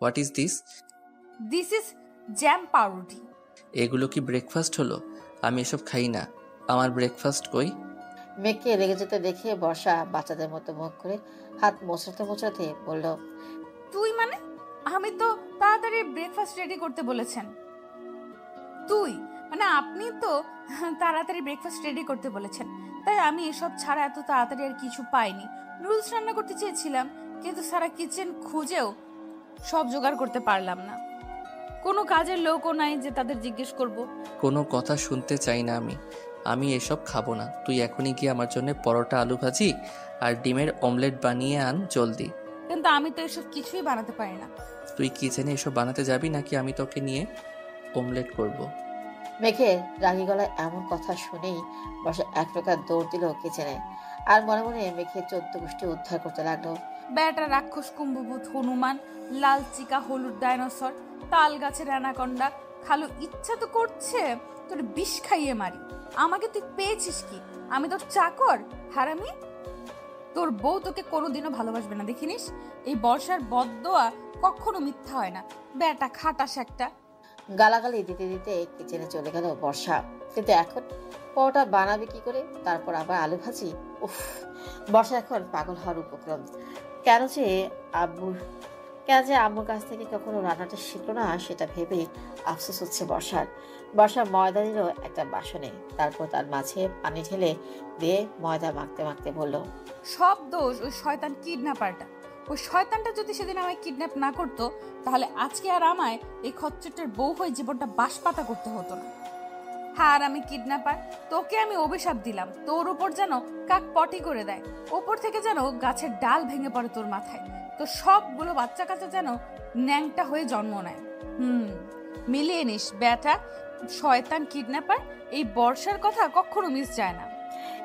What is this? This is jam পাউরুটি। এগুলো কি ব্রেকফাস্ট হলো? আমি এসব খাই না। আমার ব্রেকফাস্ট কই? মেঘকে রেগে যেতে দেখে বর্ষা বাচ্চাদের মতো মুখ করে হাত মোছাতে মোছাতে বলল, তুই মানে? আমি তো তাড়াতাড়ি ব্রেকফাস্ট রেডি করতে বলেছেন। তুই মানে আপনি তো তাড়াতাড়ি ব্রেকফাস্ট রেডি করতে বলেছেন, তাই আমি এসব ছাড়া এত তাড়াতাড়ি আর কিছু পাইনি। নুডলস রান্না করতে চেয়েছিলাম, কিন্তু সারা কিচেন খুঁজেও সব জোগাড় করতে পারলাম না। কোনো কাজের লোকও নাই যে তাদের জিজ্ঞেস করব। কোনো কথা শুনতে চাই না আমি। আমি এসব খাবো না। তুই এখনই গিয়ে আমার জন্য পরোটা, আলু ভাজি আর ডিমের অমলেট বানিয়ে আন জলদি। কিন্তু আমি তো এসব কিছুই বানাতে পারি না। তুই কিচেনে এসব বানাতে যাবি নাকি আমি তোকে নিয়ে অমলেট করব? মেঘের রাগী গলায় এমন কথা শুনেই বর্ষা এক প্রকার দৌড় দিল কিচেনে, আর মনে মনে মেঘের 14 গোষ্ঠী উদ্ধার করতে লাগলো। বেটা রাক্ষস, কুম্ভভূত, হনুমান, লাল চিকা হলুদ ডাইনোসর, তাল গাছের অ্যানাকন্ডা, খালু ইচ্ছা তো করছে তোর বিষ খাইয়ে মারি। আমাকে তুই পেয়েছিস কি? আমি তোর চাকর হারামি? তোর বউ তোকে কোনোদিনও ভালোবাসবে না, দেখিনিস? এই বর্ষার বদদোয়া কখনো মিথ্যা হয় না। বেটা খাটাস একটা। গালাগালি দিতে দিতে কিচেনে চলে গেল বর্ষা। কিন্তু এখন পরোটা বানাবে কি করে, তারপর আবার আলু ভাজি? উফ, বর্ষা এখন পাগল হওয়ার উপক্রম। কেন যে আব্বুর আম্মুর কাছ থেকে কখনো রান্নাটা শিখলো না, সেটা ভেবে আফসোস হচ্ছে বর্ষার। বর্ষা ময়দা নিল একটা বাসনে, তারপর তার মাঝে পানি ঢেলে দিয়ে ময়দা মাখতে মাখতে বলল, সব দোষ ওই শয়তান কিডন্যাপারটা। ওই শয়তানটা যদি সেদিন আমায় কিডন্যাপ না করতো, তাহলে আজকে আর আমায় এই খচ্চটের বউ হয়ে জীবনটা বাঁশপাতা করতে হতো না। হ্যাঁ, আর আমি কিডন্যাপার, তোকে আমি অভিশাপ দিলাম, তোর উপর যেন কাক পটি করে দেয়, ওপর থেকে যেন গাছের ডাল ভেঙে পড়ে তোর মাথায়, তো সবগুলো বাচ্চা কাচ্চা যেন ন্যাংটা হয়ে জন্ম নেয়। মিলিয়ে নিস বেটা। শয়তান কিডন্যাপার, এই বর্ষার কথা কখনো মিস যায় না।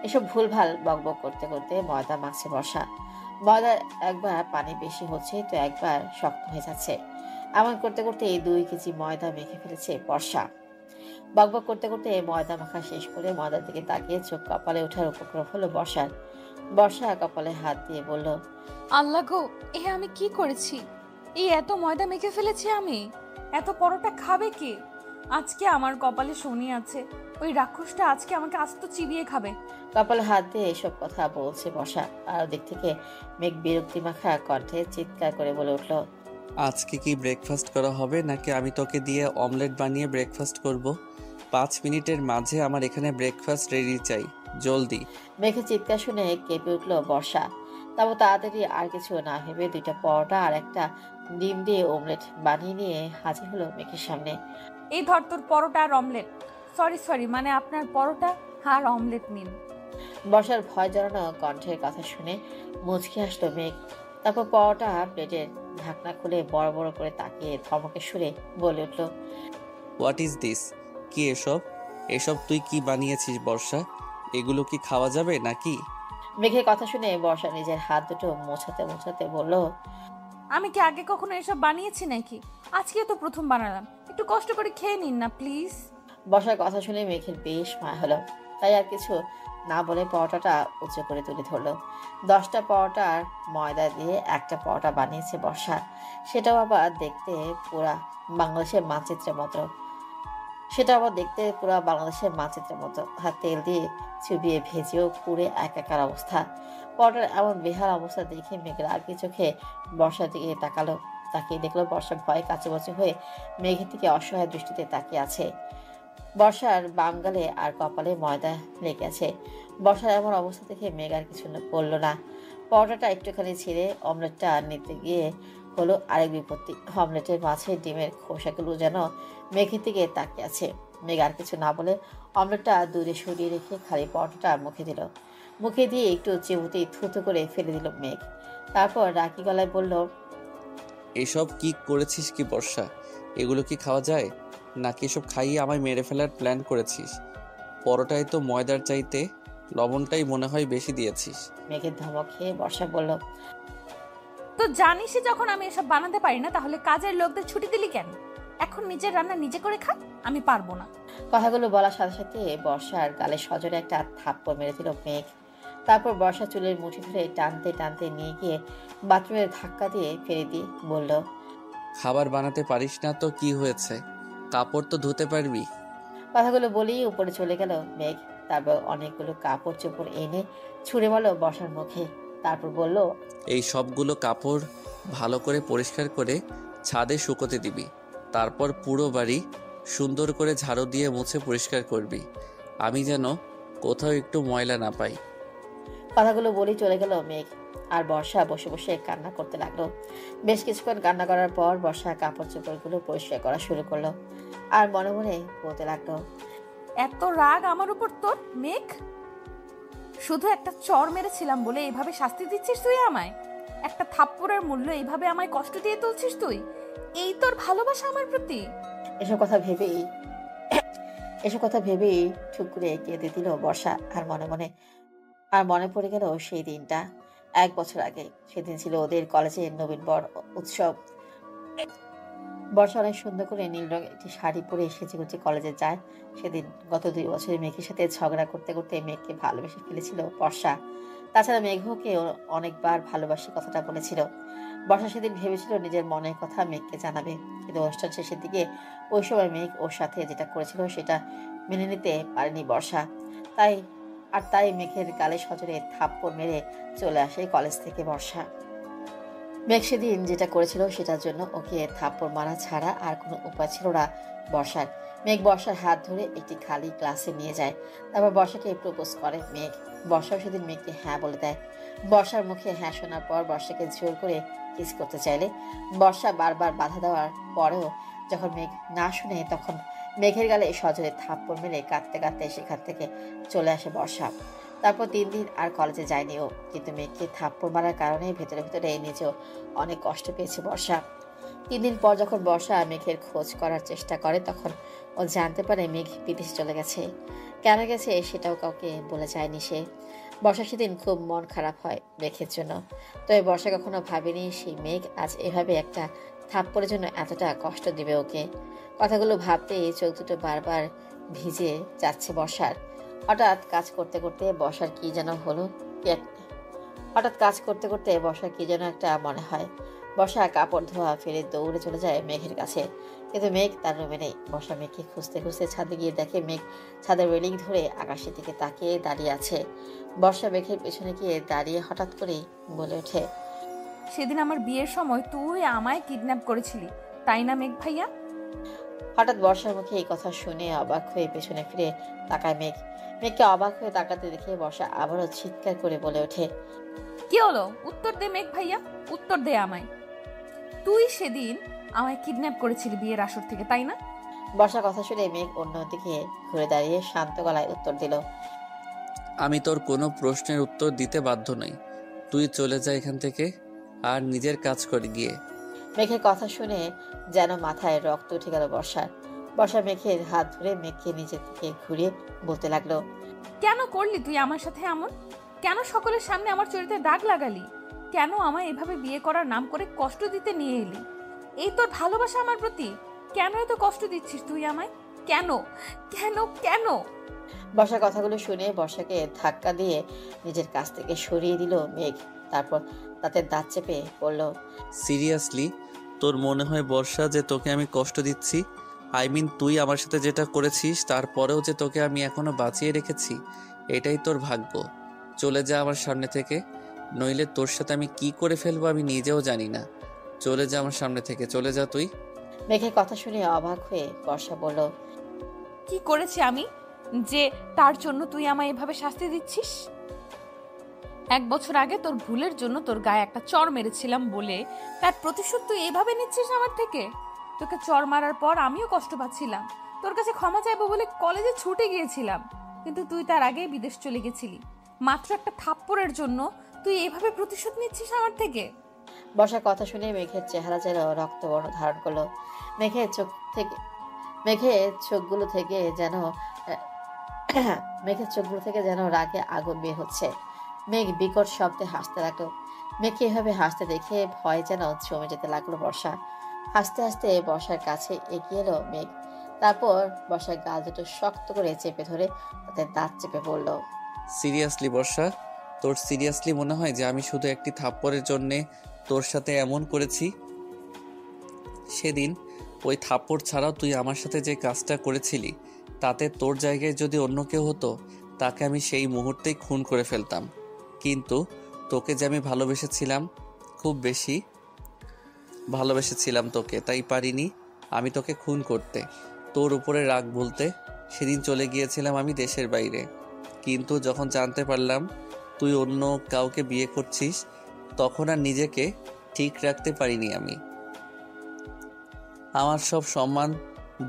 এসব ভুলভাল বকবক করতে করতে ময়দা মাখছে বর্ষা। ময়দা একবার পানি বেশি হচ্ছে তো একবার শক্ত হয়ে যাচ্ছে। এমন করতে করতে 2 কেজি ময়দা মেখে ফেলেছে বর্ষা। বকবক করতে করতে ময়দা মাখা শেষ করে ময়দার দিকে তাকিয়ে চোখ কপালে ওঠার উপক্রম হলো বর্ষার। বর্ষা কপালে হাত দিয়ে বলল, আল্লাহ গো, এ আমি কি করেছি? এই এত ময়দা মেখে ফেলেছি আমি। এত পরোটা খাবে কে? আজকে আমার কপালে শনি আছে। ওই রাক্ষসটা আজকে আমাকে আস্ত চিবিয়ে খাবে। কপালে হাত দিয়ে এসব কথা বলছে বর্ষা, আর দিক থেকে মেঘ বিরক্তি মাখা কণ্ঠে চিৎকার করে বলে উঠল, আজকে কি ব্রেকফাস্ট করা হবে নাকি আমি তোকে দিয়ে অমলেট বানিয়ে ব্রেকফাস্ট করব? 5 মিনিটের মাঝে আমার এখানে ব্রেকফাস্ট রেডি চাই, জলদি। মেঘের চিৎকার শুনে কেঁপে উঠল বর্ষা। তারপর তাড়াতাড়ি আর কিছু না ভেবে 2টা পরোটা আর একটা ডিম দিয়ে অমলেট বানিয়ে নিয়ে হাজির হলো মেঘের সামনে। এই ধর তোর পরোটা আর অমলেট। সরি, মানে আপনার পরোটা আর অমলেট নিন। বর্ষার ভয় জড়ানো কণ্ঠের কথা শুনে মুচকি হাসলো মেঘ। তারপর পরোটা প্লেটের ঢাকনা খুলে বড় বড় করে তাকিয়ে ধমকে সুরে বলে উঠল, হোয়াট ইজ দিস? কি এসব? এসব তুই কি বানিয়েছিস বর্ষা? এগুলো কি খাওয়া যাবে নাকি? মেঘের কথা শুনে বর্ষা নিজের হাত দুটো মোছাতে মোছাতে বলল, আমি কি আগে কখনো এসব বানিয়েছি নাকি? আজকে তো প্রথম বানালাম, একটু কষ্ট করে খেয়ে নিন না প্লিজ। বর্ষার কথা শুনে মেঘের বেশ মায়া হলো, তাই আর কিছু না বলে পরোটাটা উঁচু করে তুলে ধরলো। 10টা পরোটার ময়দা দিয়ে একটা পরোটা বানিয়েছে বর্ষা। সেটাও আবার দেখতে পুরা বাংলাদেশের মানচিত্রের মতো। আর তেল দিয়ে চুবিয়ে ভেজেও পুড়ে একাকার অবস্থা। পরোটার এমন বেহাল অবস্থা দেখে মেঘের আর কি চোখে বর্ষার দিকে তাকালো। তাকিয়ে দেখলো বর্ষা ভয়ে কাচুমাচু হয়ে মেঘের দিকে অসহায় দৃষ্টিতে তাকিয়ে আছে। বর্ষার বাম গালে আর কপালে ময়দা লেগে আছে। বর্ষার এমন অবস্থা দেখে মেঘ আর কিছু বলল না। পরোটাটা একটুখানি ছিঁড়ে অমলেটটা নিতে গিয়ে হলো আরেক বিপত্তি। অমলেটের মাঝে ডিমের খোসাগুলো যেন মেঘের দিকে তাকিয়ে আছে। মেঘ আর কিছু না বলে অমলেটটা দূরে সরিয়ে রেখে খালি পরোটাটা মুখে দিল। মুখে দিয়ে একটু চিবুতে থুতু করে ফেলে দিল মেঘ। তারপর রাগী গলায় বলল, এসব কি করেছিস কি বর্ষা? এগুলো কি খাওয়া যায় নাকি এসব খাইয়ে আমায় মেরে ফেলার প্ল্যান করেছিস? পরোটায় তো ময়দার চাইতে লবণটাই মনে হয় বেশি দিয়েছিস। মেঘের ধমক খেয়ে বর্ষা বলল, তো জানিসই যখন আমি এসব বানাতে পারি না, তাহলে কাজের লোকদের ছুটি দিলি কেন? এখন নিজের রান্না নিজে করে খা, আমি পারবো না। কথাগুলো বলার সাথে সাথে বর্ষার গালে সজোরে একটা থাপ্পড় মেরে দিল মেঘ। তারপর বর্ষা চুলের মুঠি ধরে টানতে টানতে নিয়ে গিয়ে বাথরুমের ধাক্কা দিয়ে ফেলে দিয়ে বলল, খাবার বানাতে পারিস না তো কি হয়েছে, কাপড় তো ধুতে পারবি। কথাগুলো বলেই উপরে চলে গেল মেঘ। তারপর অনেকগুলো কাপড় চোপড় এনে ছুঁড়ে মারল বর্ষার মুখে। তারপর বলল, এই সবগুলো কাপড় ভালো করে পরিষ্কার করে ছাদে শুকোতে দিবি। তারপর পুরো বাড়ি সুন্দর করে ঝাড়ু দিয়ে মুছে পরিষ্কার করবি, আমি যেন কোথাও একটু ময়লা না পাই। কথাগুলো বলেই চলে গেল মেঘ। আর বর্ষা বসে বসে কান্না করতে লাগলো। বেশ কিছুক্ষণ কান্না করার পর বর্ষা কাপড় চোপড়গুলো পরিষ্কার করা শুরু করলো। আর মনে মনে বলতে লাগলো, এত রাগ আমার উপর তোর মেঘ? শুধু একটা চর মেরেছিলাম বলে এইভাবে শাস্তি দিচ্ছিস তুই আমায়? একটা থাপ্পড়ের মূল্য এইভাবে আমায় কষ্ট দিয়ে তুলছিস তুই? এই তোর ভালোবাসা আমার প্রতি? এসব কথা ভেবেই এসব কথা ভেবেই ঠুক করে কেঁদে দিল বর্ষা। আর মনে পড়ে গেল সেই দিনটা 1 বছর আগে। সেদিন ছিল ওদের কলেজের নবীন বর উৎসব। বর্ষা অনেক সুন্দর করে নীল রঙের একটি শাড়ি পরে সেজেগুজে কলেজে যায়। সেদিন গত 2 বছরে মেঘের সাথে ঝগড়া করতে করতে মেঘকে ভালোবেসে ফেলেছিল বর্ষা। তাছাড়া মেঘকে অনেকবার ভালোবাসি কথাটা বলেছিল। বর্ষা সেদিন ভেবেছিল নিজের মনের কথা মেঘকে জানাবে, কিন্তু অনুষ্ঠান শেষের দিকে ওই সময় মেঘ ওর সাথে যেটা করেছিল সেটা মেনে নিতে পারেনি বর্ষা। তাই মেঘের গালে সজোরে থাপ্পড় মেরে চলে আসে কলেজ থেকে বর্ষা। মেঘ সেদিন যেটা করেছিল সেটার জন্য ওকে থাপ্পড় মারা ছাড়া আর কোনো উপায় ছিল না বর্ষার। মেঘ বর্ষার হাত ধরে একটি খালি ক্লাসে নিয়ে যায়। তারপর বর্ষাকে প্রপোজ করে মেঘ। বর্ষাও সেদিন মেঘকে হ্যাঁ বলে দেয়। বর্ষার মুখে হ্যাঁ শোনার পর বর্ষাকে জোর করে কিস করতে চাইলে বর্ষা বারবার বাধা দেওয়ার পরেও যখন মেঘ না শুনে, তখন মেঘের গালে সজোরে থাপ্পড় মেরে কাঁদতে কাঁদতে সেখান থেকে চলে আসে বর্ষা। তারপর 3 দিন আর কলেজে যায়নি ও, কিন্তু মেঘকে থাপ্পড় মারার কারণে ভেতরে ভেতরে নিজেও অনেক কষ্ট পেয়েছে বর্ষা। 3 দিন পর যখন বর্ষা মেঘের খোঁজ করার চেষ্টা করে, তখন ও জানতে পারে মেঘ বিদেশে চলে গেছে। কেন গেছে সেটাও কাউকে বলে যায়নি সে। বর্ষা সেদিন খুব মন খারাপ হয় মেঘের জন্য। তবে বর্ষা কখনো ভাবেনি সেই মেঘ আজ এভাবে একটা থাপ্পড়ের জন্য এতটা কষ্ট দিবে ওকে। কথাগুলো ভাবতেই চোখ দুটো বারবার ভিজে যাচ্ছে বর্ষার। হঠাৎ কাজ করতে করতে বর্ষার কি যেন একটা মনে হয়। বর্ষা কাপড় ধোয়া ফেলে দৌড়ে চলে যায় মেঘের কাছে, কিন্তু মেঘ তার রুমে নেই। বর্ষা মেঘকে খুঁজতে খুঁজতে ছাদে গিয়ে দেখে মেঘ ছাদের রেলিং ধরে আকাশের দিকে তাকিয়ে দাঁড়িয়ে আছে। বর্ষা মেঘের পেছনে গিয়ে দাঁড়িয়ে হঠাৎ করেই বলে ওঠে, সেদিন আমার বিয়ের সময় তুই আমায় কিডন্যাপ করেছিলি, তাই না মেঘ ভাইয়া? হঠাৎ বর্ষার মুখে এই কথা শুনে অবাক হয়ে পেছনে ফিরে তাকায় মেঘ। মেঘকে অবাক হয়ে তাকাতে দেখে বর্ষা আবারও চিৎকার করে বলে ওঠে, কি হলো? উত্তর দে মেঘ ভাইয়া, উত্তর দে আমায়। তুই সেদিন আমায় কিডন্যাপ করেছিলি বিয়ের আসর থেকে, তাই না? বর্ষার কথা শুনে মেঘ অন্যদিকে ঘুরে দাঁড়িয়ে শান্ত গলায় উত্তর দিল, আমি তোর কোনো প্রশ্নের উত্তর দিতে বাধ্য নই, তুই চলে যা এখান থেকে আর নিজের কাজ করে গিয়ে। মেঘের কথা শুনে যেন মাথায় রক্ত উঠে গেল বর্ষার। বর্ষা মেঘের হাত ধরে মেঘকে নিজের দিকে ঘুরিয়ে বলতে লাগলো, কেন করলি তুই আমার সাথে এমন? কেন সকলের সামনে আমার চরিত্রে দাগ লাগালি? কেন আমায় এভাবে বিয়ে করার নাম করে কষ্ট দিতে নিয়ে এলি? এই তোর ভালোবাসা আমার প্রতি? কেন এত কষ্ট দিচ্ছিস তুই আমায়? কেন কেন কেন? বর্ষার কথাগুলো শুনে বর্ষাকে ধাক্কা দিয়ে নিজের কাছ থেকে সরিয়ে দিল মেঘ। তারপর তাতে দাঁত চেপে বলল, সিরিয়াসলি তোর মনে হয় বর্ষা যে তোকে আমি কষ্ট দিচ্ছি? তুই আমার সাথে যেটা করেছিস তারপরেও যে তোকে আমি এখনো বাঁচিয়ে রেখেছি, এটাই তোর ভাগ্য। চলে যা আমার সামনে থেকে, নইলে তোর সাথে আমি কি করে ফেলবো আমি নিজেও জানি না। চলে যা আমার সামনে থেকে, চলে যা তুই। মেঘের কথা শুনে অবাক হয়ে বর্ষা বলল, কি করেছি আমি যে তার জন্য তুই আমায় এভাবে শাস্তি দিচ্ছিস? 1 বছর আগে তোর ভুলের জন্য তোর গায়ে একটা চড় মেরেছিলাম বলে তার প্রতিশোধ তুই এভাবে নিচ্ছিস আমার থেকে? তোকে চড় মারার পর আমিও কষ্ট পাচ্ছিলাম, তোর কাছে ক্ষমা চাইবো বলে কলেজে ছুটে গিয়েছিলাম, কিন্তু তুই তার আগেই বিদেশ চলে গেছিলি। মাত্র একটা থাপ্পড়ের জন্য তুই এভাবে প্রতিশোধ নিচ্ছিস আমার থেকে? বর্ষার কথা শুনে মেঘের চেহারা যেন রক্তবর্ণ ধারণ করলো। মেঘের চোখগুলো থেকে যেন মেঘের চোখগুলো থেকে যেন রাগে আগুন বের হচ্ছে। মেঘ বিকট শব্দে হাসতে লাগলো। মেঘকে এভাবে হাসতে দেখে ভয় যেন জমে যেতে লাগলো বর্ষা। হাসতে হাসতে বর্ষার কাছে এগিয়ে এলো মেঘ। তারপর বর্ষার গাল দুটো শক্ত করে চেপে ধরে তাদের দাঁত চেপে বলল, সিরিয়াসলি বর্ষা, তোর সিরিয়াসলি মনে হয় যে আমি শুধু একটি থাপ্পড়ের জন্যে তোর সাথে এমন করেছি? সেদিন ওই থাপ্পড় ছাড়াও তুই আমার সাথে যে কাজটা করেছিলি, তাতে তোর জায়গায় যদি অন্য কেউ হতো, তাকে আমি সেই মুহূর্তেই খুন করে ফেলতাম। কিন্তু তোকে যে আমি ভালোবেসেছিলাম, খুব বেশি ভালোবেসেছিলাম তোকে, তাই পারিনি আমি তোকে খুন করতে, তোর উপরে রাগ বলতে। সেদিন চলে গিয়েছিলাম আমি দেশের বাইরে, কিন্তু যখন জানতে পারলাম তুই অন্য কাউকে বিয়ে করছিস, তখন আর নিজেকে ঠিক রাখতে পারিনি আমি। আমার সব সম্মান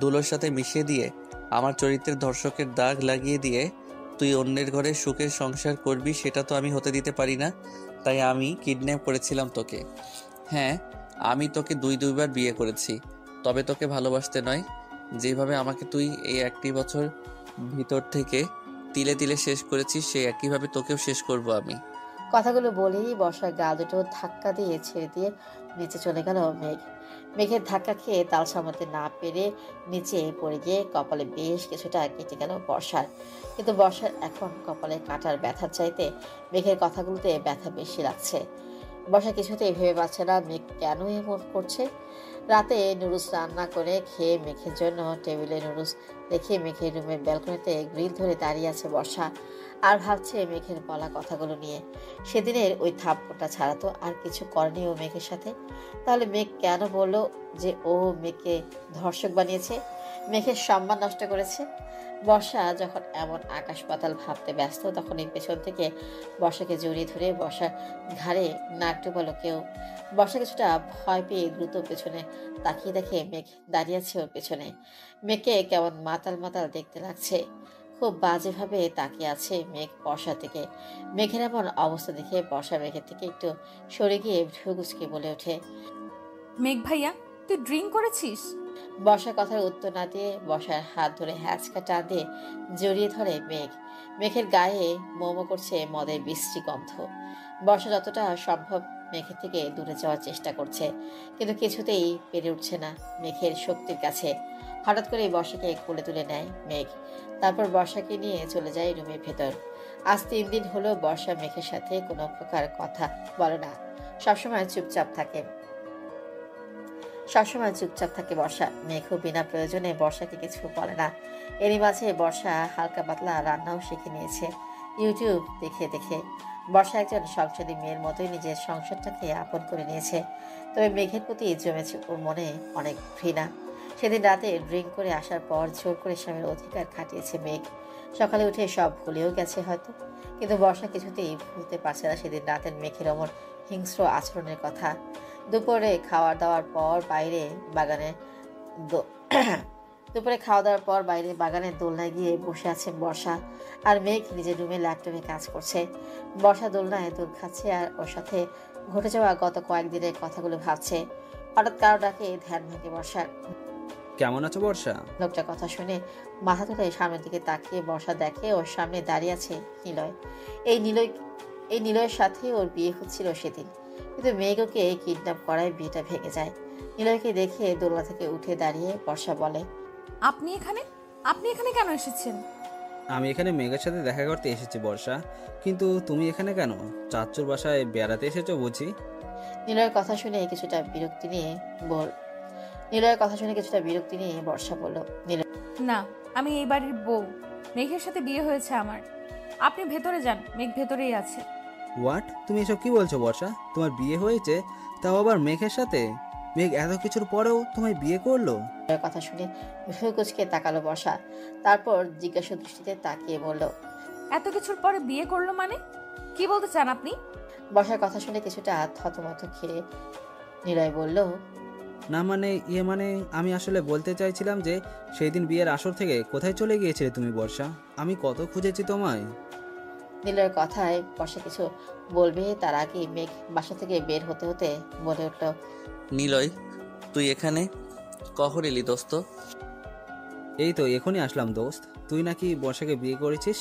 ধুলোর সাথে মিশিয়ে দিয়ে, আমার চরিত্রের ধর্ষকের দাগ লাগিয়ে দিয়ে তুই অন্যের ঘরে সুখের সংসার করবি, সেটা তো আমি হতে দিতে পারি না। তাই আমি কিডন্যাপ করেছিলাম তোকে। হ্যাঁ, আমি তোকে দুইবার বিয়ে করেছি, তবে তোকে ভালোবাসতে নয়। যেভাবে আমাকে তুই এই একটি বছর ভিতর থেকে তিলে তিলে শেষ করেছিস, সেই একইভাবে তোকেও শেষ করব আমি। কথাগুলো বলেই বর্ষার গা দুটো ধাক্কা দিয়ে ছেড়ে দিয়ে নিচে চলে গেল মেঘ। মেঘের ধাক্কা খেয়ে তাল সামলাতে না পেরে নিচে পড়ে গিয়ে কপালে বেশ কিছুটা কেটে গেল বর্ষার। কিন্তু বর্ষার এখন কপালে কাটার ব্যথার চাইতে মেঘের কথাগুলোতে ব্যথা বেশি লাগছে। বর্ষা কিছুতেই ভেবে পাচ্ছে না মেঘ কেন এমন করছে। রাতে নুডলস রান্না করে খেয়ে মেঘের জন্য টেবিলে নুডলস রেখে মেঘের রুমের ব্যালকনিতে গ্রিল ধরে দাঁড়িয়ে আছে বর্ষা, আর ভাবছে মেঘের বলা কথাগুলো নিয়ে। সেদিনের ওই থাপ্পড়টা ছাড়া তো আর কিছু করেনি ও মেঘের সাথে। তাহলে মেঘ কেন বললো যে ও মেঘকে ধর্ষক বানিয়েছে, মেঘের সম্মান নষ্ট করেছে? বর্ষা যখন এমন আকাশ পাতাল ভাবতে ব্যস্ত, তখন এই পেছন থেকে বর্ষাকে জড়িয়ে ধরে বর্ষার ঘাড়ে নাক ডুবালো কেউ। বর্ষা কিছুটা ভয় পেয়ে দ্রুত পেছনে তাকিয়ে দেখে মেঘ দাঁড়িয়ে আছে ওর পেছনে। মেঘকে কেমন মাতাল মাতাল দেখতে লাগছে। খুব বাজেভাবে তাকিয়ে আছে মেঘ বর্ষার দিকে। মেঘের এমন অবস্থা দেখে বর্ষা মেঘের থেকে একটু সরে গিয়ে ভ্রুকুচকে বলে ওঠে, মেঘ ভাইয়া, তুই ড্রিঙ্ক করেছিস? বর্ষার কথার উত্তর না দিয়ে বর্ষার হাত ধরে হ্যাঁচকা টান দিয়ে জড়িয়ে ধরে মেঘ। মেঘের গায়ে মোমো করছে মদের বিশ্রী গন্ধ। বর্ষা যতটা সম্ভব মেঘের থেকে দূরে যাওয়ার চেষ্টা করছে, কিন্তু কিছুতেই পেরে উঠছে না মেঘের শক্তির কাছে। হঠাৎ করে বর্ষাকে কোলে তুলে নেয় মেঘ, তারপর বর্ষাকে নিয়ে চলে যায় রুমের ভেতর। আজ 3 দিন হলো বর্ষা মেঘের সাথে কোনো প্রকার কথা বলে না, সবসময় চুপচাপ থাকে। বর্ষা। মেঘও বিনা প্রয়োজনে বর্ষাকে কিছু বলে না। এরই মাঝে বর্ষা হালকা পাতলা রান্নাও শিখে নিয়েছে ইউটিউব দেখে দেখে। বর্ষা একজন সংসারী মেয়ের মতোই নিজের সংসারটাকে আপন করে নিয়েছে। তবে মেঘের প্রতি জমেছে ওর মনে অনেক ঘৃণা। সেদিন রাতে ড্রিঙ্ক করে আসার পর জোর করে স্বামীর অধিকার খাটিয়েছে মেঘ। সকালে উঠে সব ভুলেও গেছে হয়তো, কিন্তু বর্ষা কিছুতেই ভুলতে পারছে না সেদিন রাতের মেঘের অমর হিংস্র আচরণের কথা। দুপুরে খাওয়া দাওয়ার পর বাইরে বাগানে দোলনায় গিয়ে বসে আছেন বর্ষা, আর মেঘ নিজের রুমে ল্যাপটপে কাজ করছে। বর্ষা দোলনায় দোল খাচ্ছে আর ওর সাথে ঘটে যাওয়া গত কয়েকদিনের কথাগুলো ভাবছে। হঠাৎ কারো ডাকে ধ্যান ভাঙে বর্ষার। কেমন আছো বর্ষা? লোকটার কথা শুনে মাথা তুলে সামনের দিকে তাকিয়ে বর্ষা দেখে ওর সামনে দাঁড়িয়ে আছে নিলয়। এই নিলয়ের সাথে ওর বিয়ে হচ্ছিল সেদিন, কিন্তু মেঘকে কিডন্যাপ করায় বিয়েটা ভেঙে যায়। নিলয়কে দেখে দোলনা থেকে উঠে দাঁড়িয়ে বর্ষা বলে, আপনি এখানে কেন এসেছেন? আমি এখানে মেঘের সাথে দেখা করতে এসেছি বর্ষা, কিন্তু তুমি এখানে কেন? চাচ্চুর বাসায় বেড়াতে এসেছো বুঝি? নিলয়ের কথা শুনে কিছুটা বিরক্তি নিয়ে বর্ষা বলল, না, আমি এই বাড়ির বউ। মেঘের সাথে বিয়ে হয়েছে আমার। আপনি ভেতরে যান, মেঘ ভেতরেই আছে। হোয়াট? তুমি এসব কি বলছো বর্ষা? তোমার বিয়ে হয়েছে, তাও আবার মেঘের সাথে? মেঘ এত কিছুর পরেও তোমায় বিয়ে করলো? নিলয়ের কথা শুনে ভ্রু কুঁচকে তাকালো বর্ষা, তারপর জিজ্ঞাসা দৃষ্টিতে তাকিয়ে বলল, এত কিছুর পরে বিয়ে করলো মানে? কি বলতে চান আপনি? বর্ষার কথা শুনে কিছুটা থতমত খেয়ে নিলয় বলল, না মানে আমি আসলে বলতে চাইছিলাম যে সেই দিন বিয়ের আসর থেকে কোথায় চলে গিয়েছিলে তুমি বর্ষা? আমি কত খুঁজেছি তোমায়। নিলয়ের কথায় বর্ষা কিছু বলবে তার আগে মেঘ বাসা থেকে বের হতে হতে বলে উঠল, নিলয়, তুই এখানে কখন এলি দোস্ত? এই তো এখনই আসলাম দোস্ত। তুই নাকি বর্ষাকে বিয়ে করেছিস,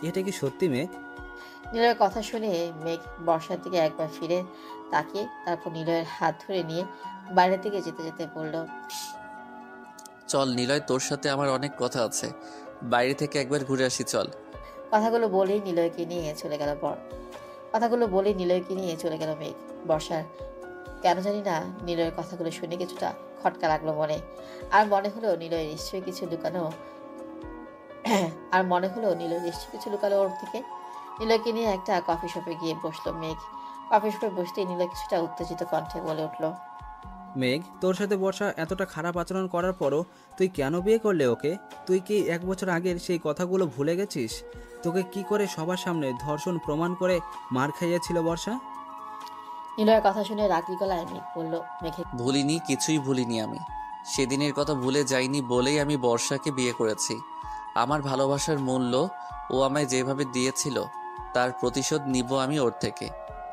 এটা কি সত্যি মেঘ? নিলয়ের কথা শুনে মেঘ বর্ষার দিকে একবার ফিরে তাকিয়ে তারপর নিলয়ের হাত ধরে নিয়ে বাইরের দিকে যেতে যেতে বলল, চল নিলয়, তোর সাথে আমার অনেক কথা আছে, বাইরে থেকে একবার ঘুরে আসি চল। কথাগুলো বলেই নিলয়কে নিয়ে চলে গেল মেঘ। বর্ষার কেন জানি না নিলয়ের কথাগুলো শুনে কিছুটা খটকা লাগলো মনে। আর মনে হলো নিলয় নিশ্চয়ই কিছু লুকানো আর মনে হলো নিলয় নিশ্চয়ই কিছু লুকালো ওর থেকে। নিলয়কে নিয়ে একটা কফি শপে গিয়ে বসলো মেঘ। কফি শপে বসতেই নিলয় কিছুটা উত্তেজিত কণ্ঠে বলে উঠল, মেঘ, তোর সাথে বর্ষা এতটা খারাপ আচরণ করার পরও তুই কেন বিয়ে করলে ওকে? তুই কি 1 বছর আগের সেই কথাগুলো ভুলে গেছিস? তোকে কি করে সবার সামনে ধর্ষণ প্রমাণ করে মার খাইয়েছিল বর্ষা? নিলয়ের কথা শুনে রাগী গলায় মেঘ বলল, মেঘের ভুলিনি, কিছুই ভুলিনি আমি। সেদিনের কথা ভুলে যাইনি বলেই আমি বর্ষাকে বিয়ে করেছি। আমার ভালোবাসার মূল্য ও আমায় যেভাবে দিয়েছিল তার প্রতিশোধ নিব আমি ওর থেকে।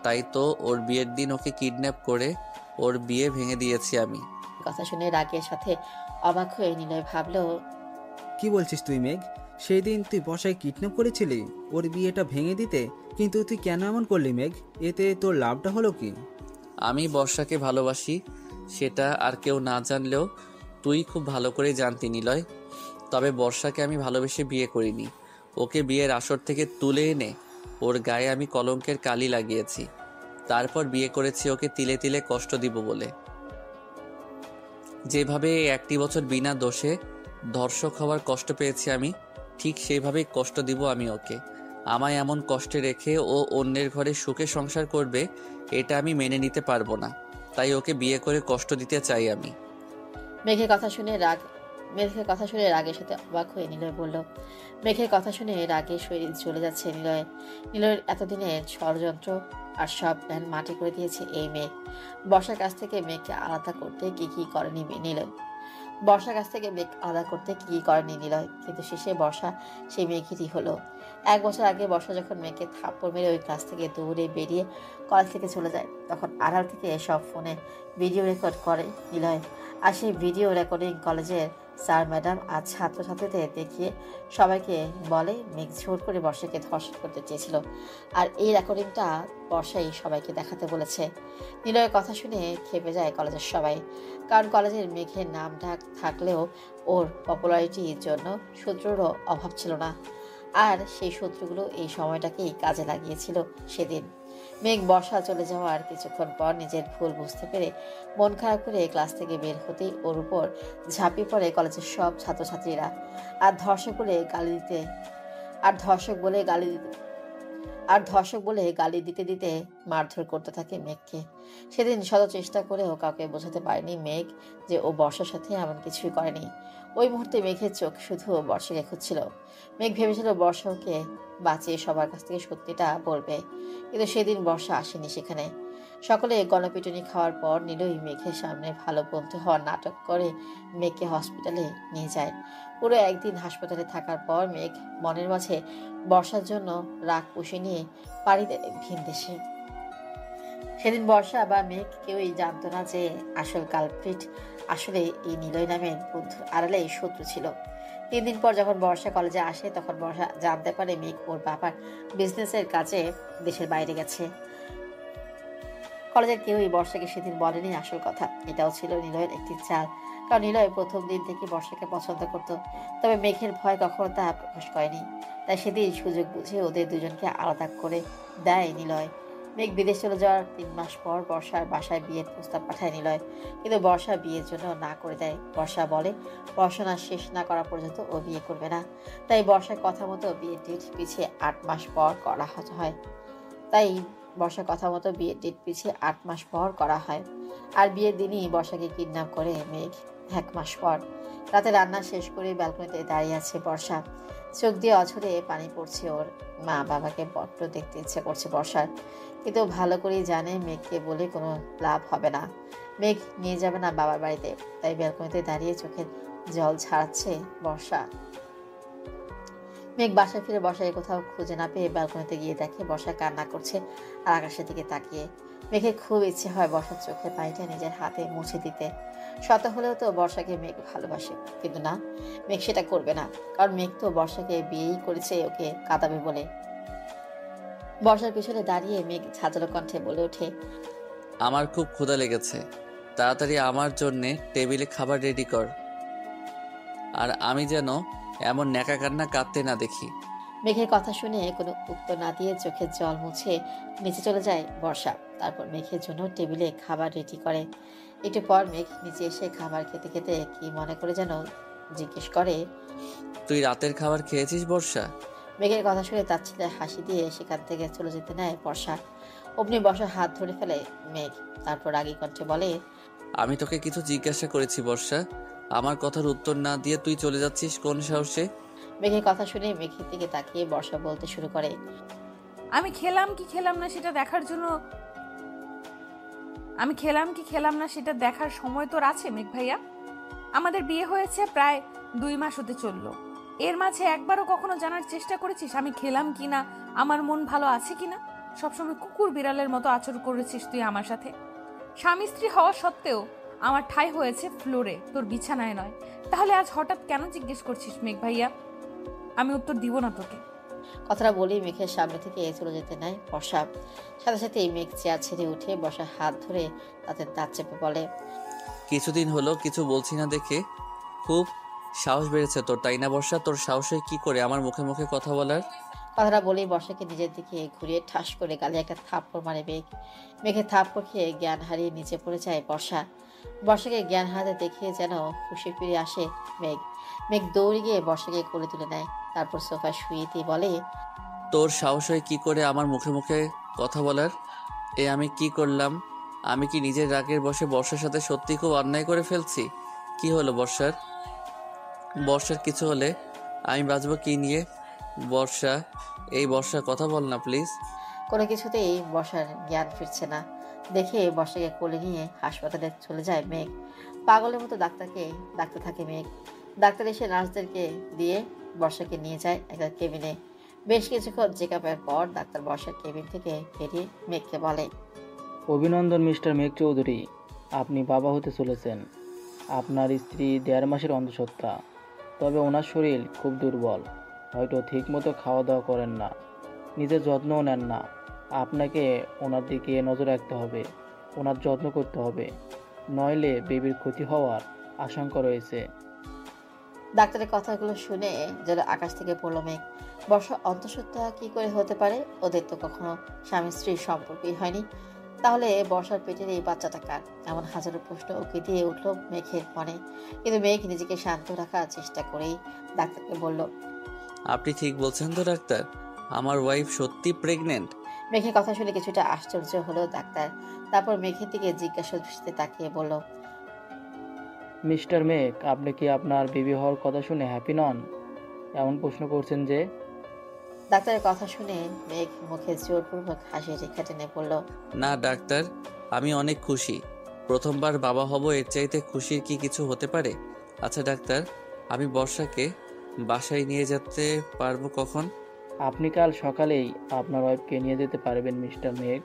তাই তো ওর বিয়ের দিন ওকে কিডন্যাপ করে ওর বিয়ে ভেঙে দিয়েছি আমি। কথা শুনে রাগের সাথে অবাক হয়ে নিলয় ভাবলো, কি বলছিস তুই মেঘ? সেই দিন তুই বর্ষায় কিডন্যাপ করেছিলি ওর বিয়েটা ভেঙে দিতে, কিন্তু তুই কেন এমন করলি মেঘ? এতে তোর লাভটা হলো কি? আমি বর্ষাকে ভালোবাসি, সেটা আর কেউ না জানলেও তুই খুব ভালো করে জানতি নিলয়। তবে বর্ষাকে আমি ভালোবেসে বিয়ে করিনি। ওকে বিয়ের আসর থেকে তুলে এনে ওর গায়ে আমি কলঙ্কের কালি লাগিয়েছি। তারপর বিয়ে করেছি ওকে তিলে তিলে কষ্ট দিব বলে। যেভাবে এই 1টি বছর বিনা দোষে ধর্ষক হওয়ার কষ্ট পেয়েছি আমি, ঠিক সেইভাবেই কষ্ট দিব আমি ওকে। আমায় এমন কষ্টে রেখে ও অন্যের ঘরে সুখে সংসার করবে, এটা আমি মেনে নিতে পারবো না। তাই ওকে বিয়ে করে কষ্ট দিতে চাই আমি। মেঘের কথা শুনে রাগের সাথে অবাক হয়ে নিলয় বলল, মেঘের কথা শুনে রাগে শরীর চলে যাচ্ছে নিলয়। নিলয়ের এতদিনের ষড়যন্ত্র আর সব প্ল্যান মাটি করে দিয়েছে এই মেঘ। বর্ষার কাছ থেকে মেঘকে আলাদা করতে কি করেনি নিলয়। কিন্তু শেষে বর্ষা সেই মেঘেরই হলো। 1 বছর আগে বর্ষা যখন মেঘকে থাপ্পড় মেরে ওই ক্লাস থেকে দৌড়ে বেরিয়ে কলেজ থেকে চলে যায়, তখন আড়াল থেকে সব ফোনে ভিডিও রেকর্ড করে নিলয়। আর সেই ভিডিও রেকর্ডিং কলেজের স্যার ম্যাডাম আর ছাত্রছাত্রীদের দেখিয়ে সবাইকে বলে মেঘ জোর করে বর্ষাকে ধর্ষণ করতে চেয়েছিল। আর এই রেকর্ডিংটা বর্ষাই সবাইকে দেখাতে বলেছে। নিলয়ের কথা শুনে খেপে যায় কলেজের সবাই। কারণ কলেজের মেঘের নাম ডাক থাকলেও ওর পপুলারিটির জন্য শত্রুরও অভাব ছিল না। আর সেই শত্রুগুলো এই সময়টাকেই কাজে লাগিয়েছিল সেদিন। মেঘ বর্ষা চলে যাওয়ার কিছুক্ষণ পর নিজের ভুল বুঝতে পেরে মন খারাপ করে ক্লাস থেকে বের হতেই ওর উপর ঝাঁপিয়ে পড়ে কলেজের সব ছাত্রছাত্রীরা। আর ধর্ষক বলে গালি দিতে দিতে মারধর করতে থাকে মেঘকে। সেদিন শত চেষ্টা করেও কাউকে বোঝাতে পারেনি মেঘ যে ও বর্ষার সাথে এমন কিছুই করেনি। ওই মুহূর্তে মেঘের চোখ শুধু বর্ষাকে খুঁজছিল। মেঘ ভেবেছিল বর্ষা ওকে বাঁচিয়ে সবার কাছ থেকে সত্যিটা বলবে, কিন্তু সেদিন বর্ষা আসেনি সেখানে। সকলে গণপিটুনি খাওয়ার পর নিলয় মেঘের সামনে ভালো বন্ধু হওয়ার নাটক করে মেঘকে হসপিটালে নিয়ে যায়। পুরো একদিন হাসপাতালে থাকার পর মেঘ মনের মাঝে বর্ষার জন্য রাগ পুষে নিয়ে পাড়ি দেয় ভিন দেশে। সেদিন বর্ষা বা মেঘ কেউই জানতো না যে আসল কালপ্রিট আসলে এই নিলয় নামের বন্ধুর আড়ালে শত্রু ছিল। 3 দিন পর যখন বর্ষা কলেজে আসে, তখন বর্ষা জানতে পারে মেঘ ওর বাবার বিজনেসের কাজে দেশের বাইরে গেছে। কলেজের কেউই বর্ষাকে সেদিন বলেনি আসল কথা। এটাও ছিল নিলয়ের একটি চাল, কারণ নিলয় প্রথম দিন থেকে বর্ষাকে পছন্দ করত। তবে মেঘের ভয় কখনো তা প্রকাশ করেনি। তাই সেদিন সুযোগ বুঝে ওদের দুজনকে আলাদা করে দেয় নিলয়। মেঘ বিদেশ চলে যাওয়ার 3 মাস পর বর্ষার বাসায় বিয়ের প্রস্তাব পাঠায় নিলয়, কিন্তু বর্ষা বিয়ের জন্য না করে দেয়। বর্ষা বলে পড়াশোনা শেষ না করা পর্যন্ত ও বিয়ে করবে না। তাই বর্ষার কথা মতো বিয়ের ডেট পিছিয়ে 8 মাস পর করা হয়। আর বিয়ের দিনই বর্ষাকে কিডন্যাপ করে মেঘ 1 মাস পর। রাতে রান্না শেষ করে ব্যালকনিতে দাঁড়িয়ে আছে বর্ষা। চোখ দিয়ে অঝরে পানি পড়ছে ওর। মা বাবাকে বড্ড দেখতে ইচ্ছে করছে বর্ষার, কিন্তু ভালো করেই জানে মেঘকে বলে কোনো লাভ হবে না। মেঘ নিয়ে যাবে না বাবার বাড়িতে। তাই ব্যালকনিতে দাঁড়িয়ে চোখের জল ছাড়াচ্ছে বর্ষা। মেঘ বাসায় ফিরে বর্ষাকে কোথাও খুঁজে না পেয়ে ব্যালকনিতে গিয়ে দেখে বর্ষা কান্না করছে আর আকাশের দিকে তাকিয়ে। মেঘের খুব ইচ্ছে হয় বর্ষার চোখের পানিটা নিজের হাতে মুছে দিতে। শত হলেও তো বর্ষাকে মেঘ ভালোবাসে, কিন্তু না, মেঘ সেটা করবে না। কারণ মেঘ তো বর্ষাকে বিয়েই করেছে ওকে কাঁদাবে বলে। বর্ষার পিছনে দাঁড়িয়ে মেঘ ঝাঁঝালো কণ্ঠে বলে ওঠে, আমার খুব ক্ষুধা লেগেছে, তাড়াতাড়ি আমার জন্যে টেবিলে খাবার রেডি কর। আর আমি যেন এমন ন্যাকা কান্না কাঁদতে না দেখি। মেঘের কথা শুনে কোনো উত্তর না দিয়ে চোখের জল মুছে নিচে চলে যায় বর্ষা। তারপর মেঘের জন্য টেবিলে খাবার রেডি করে। একটু পর মেঘ নিচে এসে খাবার খেতে খেতে কি মনে করে যেন জিজ্ঞেস করে। তুই রাতের খাবার খেয়েছিস বর্ষা? মেঘের কথা শুনে তার ছেলে হাসি দিয়ে সেখান থেকে চলে যেতে নেয় বর্ষা। অমনি বর্ষার হাত ধরে ফেলে মেঘ। তারপর রাগী কণ্ঠে বলে, আমি তোকে কিছু জিজ্ঞাসা করেছি বর্ষা, আমার কথার উত্তর না দিয়ে তুই চলে যাচ্ছিস কোন সাহসে? মেঘের কথা শুনে মেঘের দিকে তাকিয়ে বর্ষা বলতে শুরু করে, আমি খেলাম কি খেলাম না সেটা দেখার জন্য আমি খেলাম কি খেলাম না সেটা দেখার সময় তোর আছে মেঘ ভাইয়া? আমাদের বিয়ে হয়েছে প্রায় 2 মাস হতে চললো। এর মাঝে একবারও কখনো জানার চেষ্টা করেছিস আমি খেলাম কিনা, আমার মন ভালো আছে কিনা? সবসময় কুকুর বিড়ালের মতো আচরণ করেছিস তুই আমার সাথে। স্বামী স্ত্রী হওয়া সত্ত্বেও আমার ঠাঁই হয়েছে ফ্লোরে, তোর বিছানায় নয়। তাহলে আজ হঠাৎ কেন জিজ্ঞেস করছিস মেঘ ভাইয়া? আমি উত্তর দিব না তোকে। কথাটা বলেই মেঘের সামনে থেকে চলে যেতে নেয় বর্ষা। সাথে সাথেই মেঘ চেয়ার ছেড়ে উঠে বর্ষার হাত ধরে তাদের দাঁত চেপে বলে, কিছুদিন হলো কিছু বলছি না দেখে খুব সাহস বেড়েছে তোর, তাই না বর্ষা? তোর সাহস হয় কি করে আমার মুখে মুখে কথা বলার? কথাটা বলেই বর্ষাকে নিজের দিকে ঘুরিয়ে ঠাস করে গালে একটা থাপ্পড় মারে মেঘ। মেঘের থাপ্পড় খেয়ে জ্ঞান হারিয়ে নিচে পড়ে যায় বর্ষা। বর্ষাকে জ্ঞান হারাতে দেখে যেন হুঁশে ফিরে আসে মেঘ। মেঘ দৌড়ে গিয়ে বর্ষাকে কোলে তুলে নেয়। তারপর সোফায় শুয়ে দিয়ে বলে, তোর সাহস হয় কি করে আমার মুখে মুখে কথা বলার? এ আমি কি করলাম? আমি কি নিজের রাগের বশে বর্ষার সাথে সত্যি খুব অন্যায় করে ফেলছি? কি হলো বর্ষার? বর্ষার কিছু হলে আমি বাঁচবো কি নিয়ে? বর্ষা, এই বর্ষা কথা বল না প্লিজ। কোনো কিছুতেই বর্ষার জ্ঞান ফিরছে না দেখে বর্ষাকে কোলে নিয়ে হাসপাতালে চলে যায় মেঘ। পাগলের মতো ডাকতে থাকে মেঘ। ডাক্তার এসে নার্সদেরকে দিয়ে বর্ষাকে নিয়ে যায় একটা কেবিনে। বেশ কিছুক্ষণ চেকআপের পর ডাক্তার বর্ষার কেবিন থেকে বেরিয়ে মেঘকে বলে, অভিনন্দন মিস্টার মেঘ চৌধুরী, আপনি বাবা হতে চলেছেন। আপনার স্ত্রী 1.5 মাসের অন্তঃসত্ত্বা, তবে ওনার শরীর খুব দুর্বল, হয়তো ঠিকমতো খাওয়া দাওয়া করেন না, নিজের যত্নও নেন না। আপনাকে ওনার দিকে নজর রাখতে হবে, ওনার যত্ন করতে হবে, নইলে বেবির ক্ষতি হওয়ার আশঙ্কা রয়েছে। ডাক্তারের কথাগুলো শুনে যেন আকাশ থেকে পড়লো মেঘ। বর্ষা অন্তঃসত্ত্বা কি করে হতে পারে? ওদের তো কখনো স্বামী স্ত্রীর সম্পর্কই হয়নি। তাহলে বর্ষার পেটের এই বাচ্চাটা কার? এমন হাজারো প্রশ্ন ওকে দিয়ে উঠলো মেঘের মনে। কিন্তু মেঘ নিজেকে শান্ত রাখার চেষ্টা করেই ডাক্তারকে বলল, আপনি ঠিক বলছেন তো ডাক্তার? আমার ওয়াইফ সত্যি প্রেগনেন্ট? মেঘের কথা শুনে কিছুটা আশ্চর্য হলো ডাক্তার। তারপর মেঘের দিকে জিজ্ঞাসা দৃষ্টিতে তাকিয়ে বলল, মিস্টার মেঘ, আপনি কি আপনার বেবি হওয়ার কথা শুনে হ্যাপি নন? এমন প্রশ্ন করছেন যে? ডাক্তারের কথা শুনে মেঘ মুখে জোরপূর্বক হাসি রেখা টেনে বলল, না ডাক্তার, আমি অনেক খুশি। প্রথমবার বাবা হব, এর চাইতে খুশির কি কিছু হতে পারে? আচ্ছা ডাক্তার, আমি বর্ষাকে বাসায় নিয়ে যেতে পারবো কখন? আপনি কাল সকালেই আপনার ওয়াইফকে নিয়ে যেতে পারবেন মিস্টার মেঘ।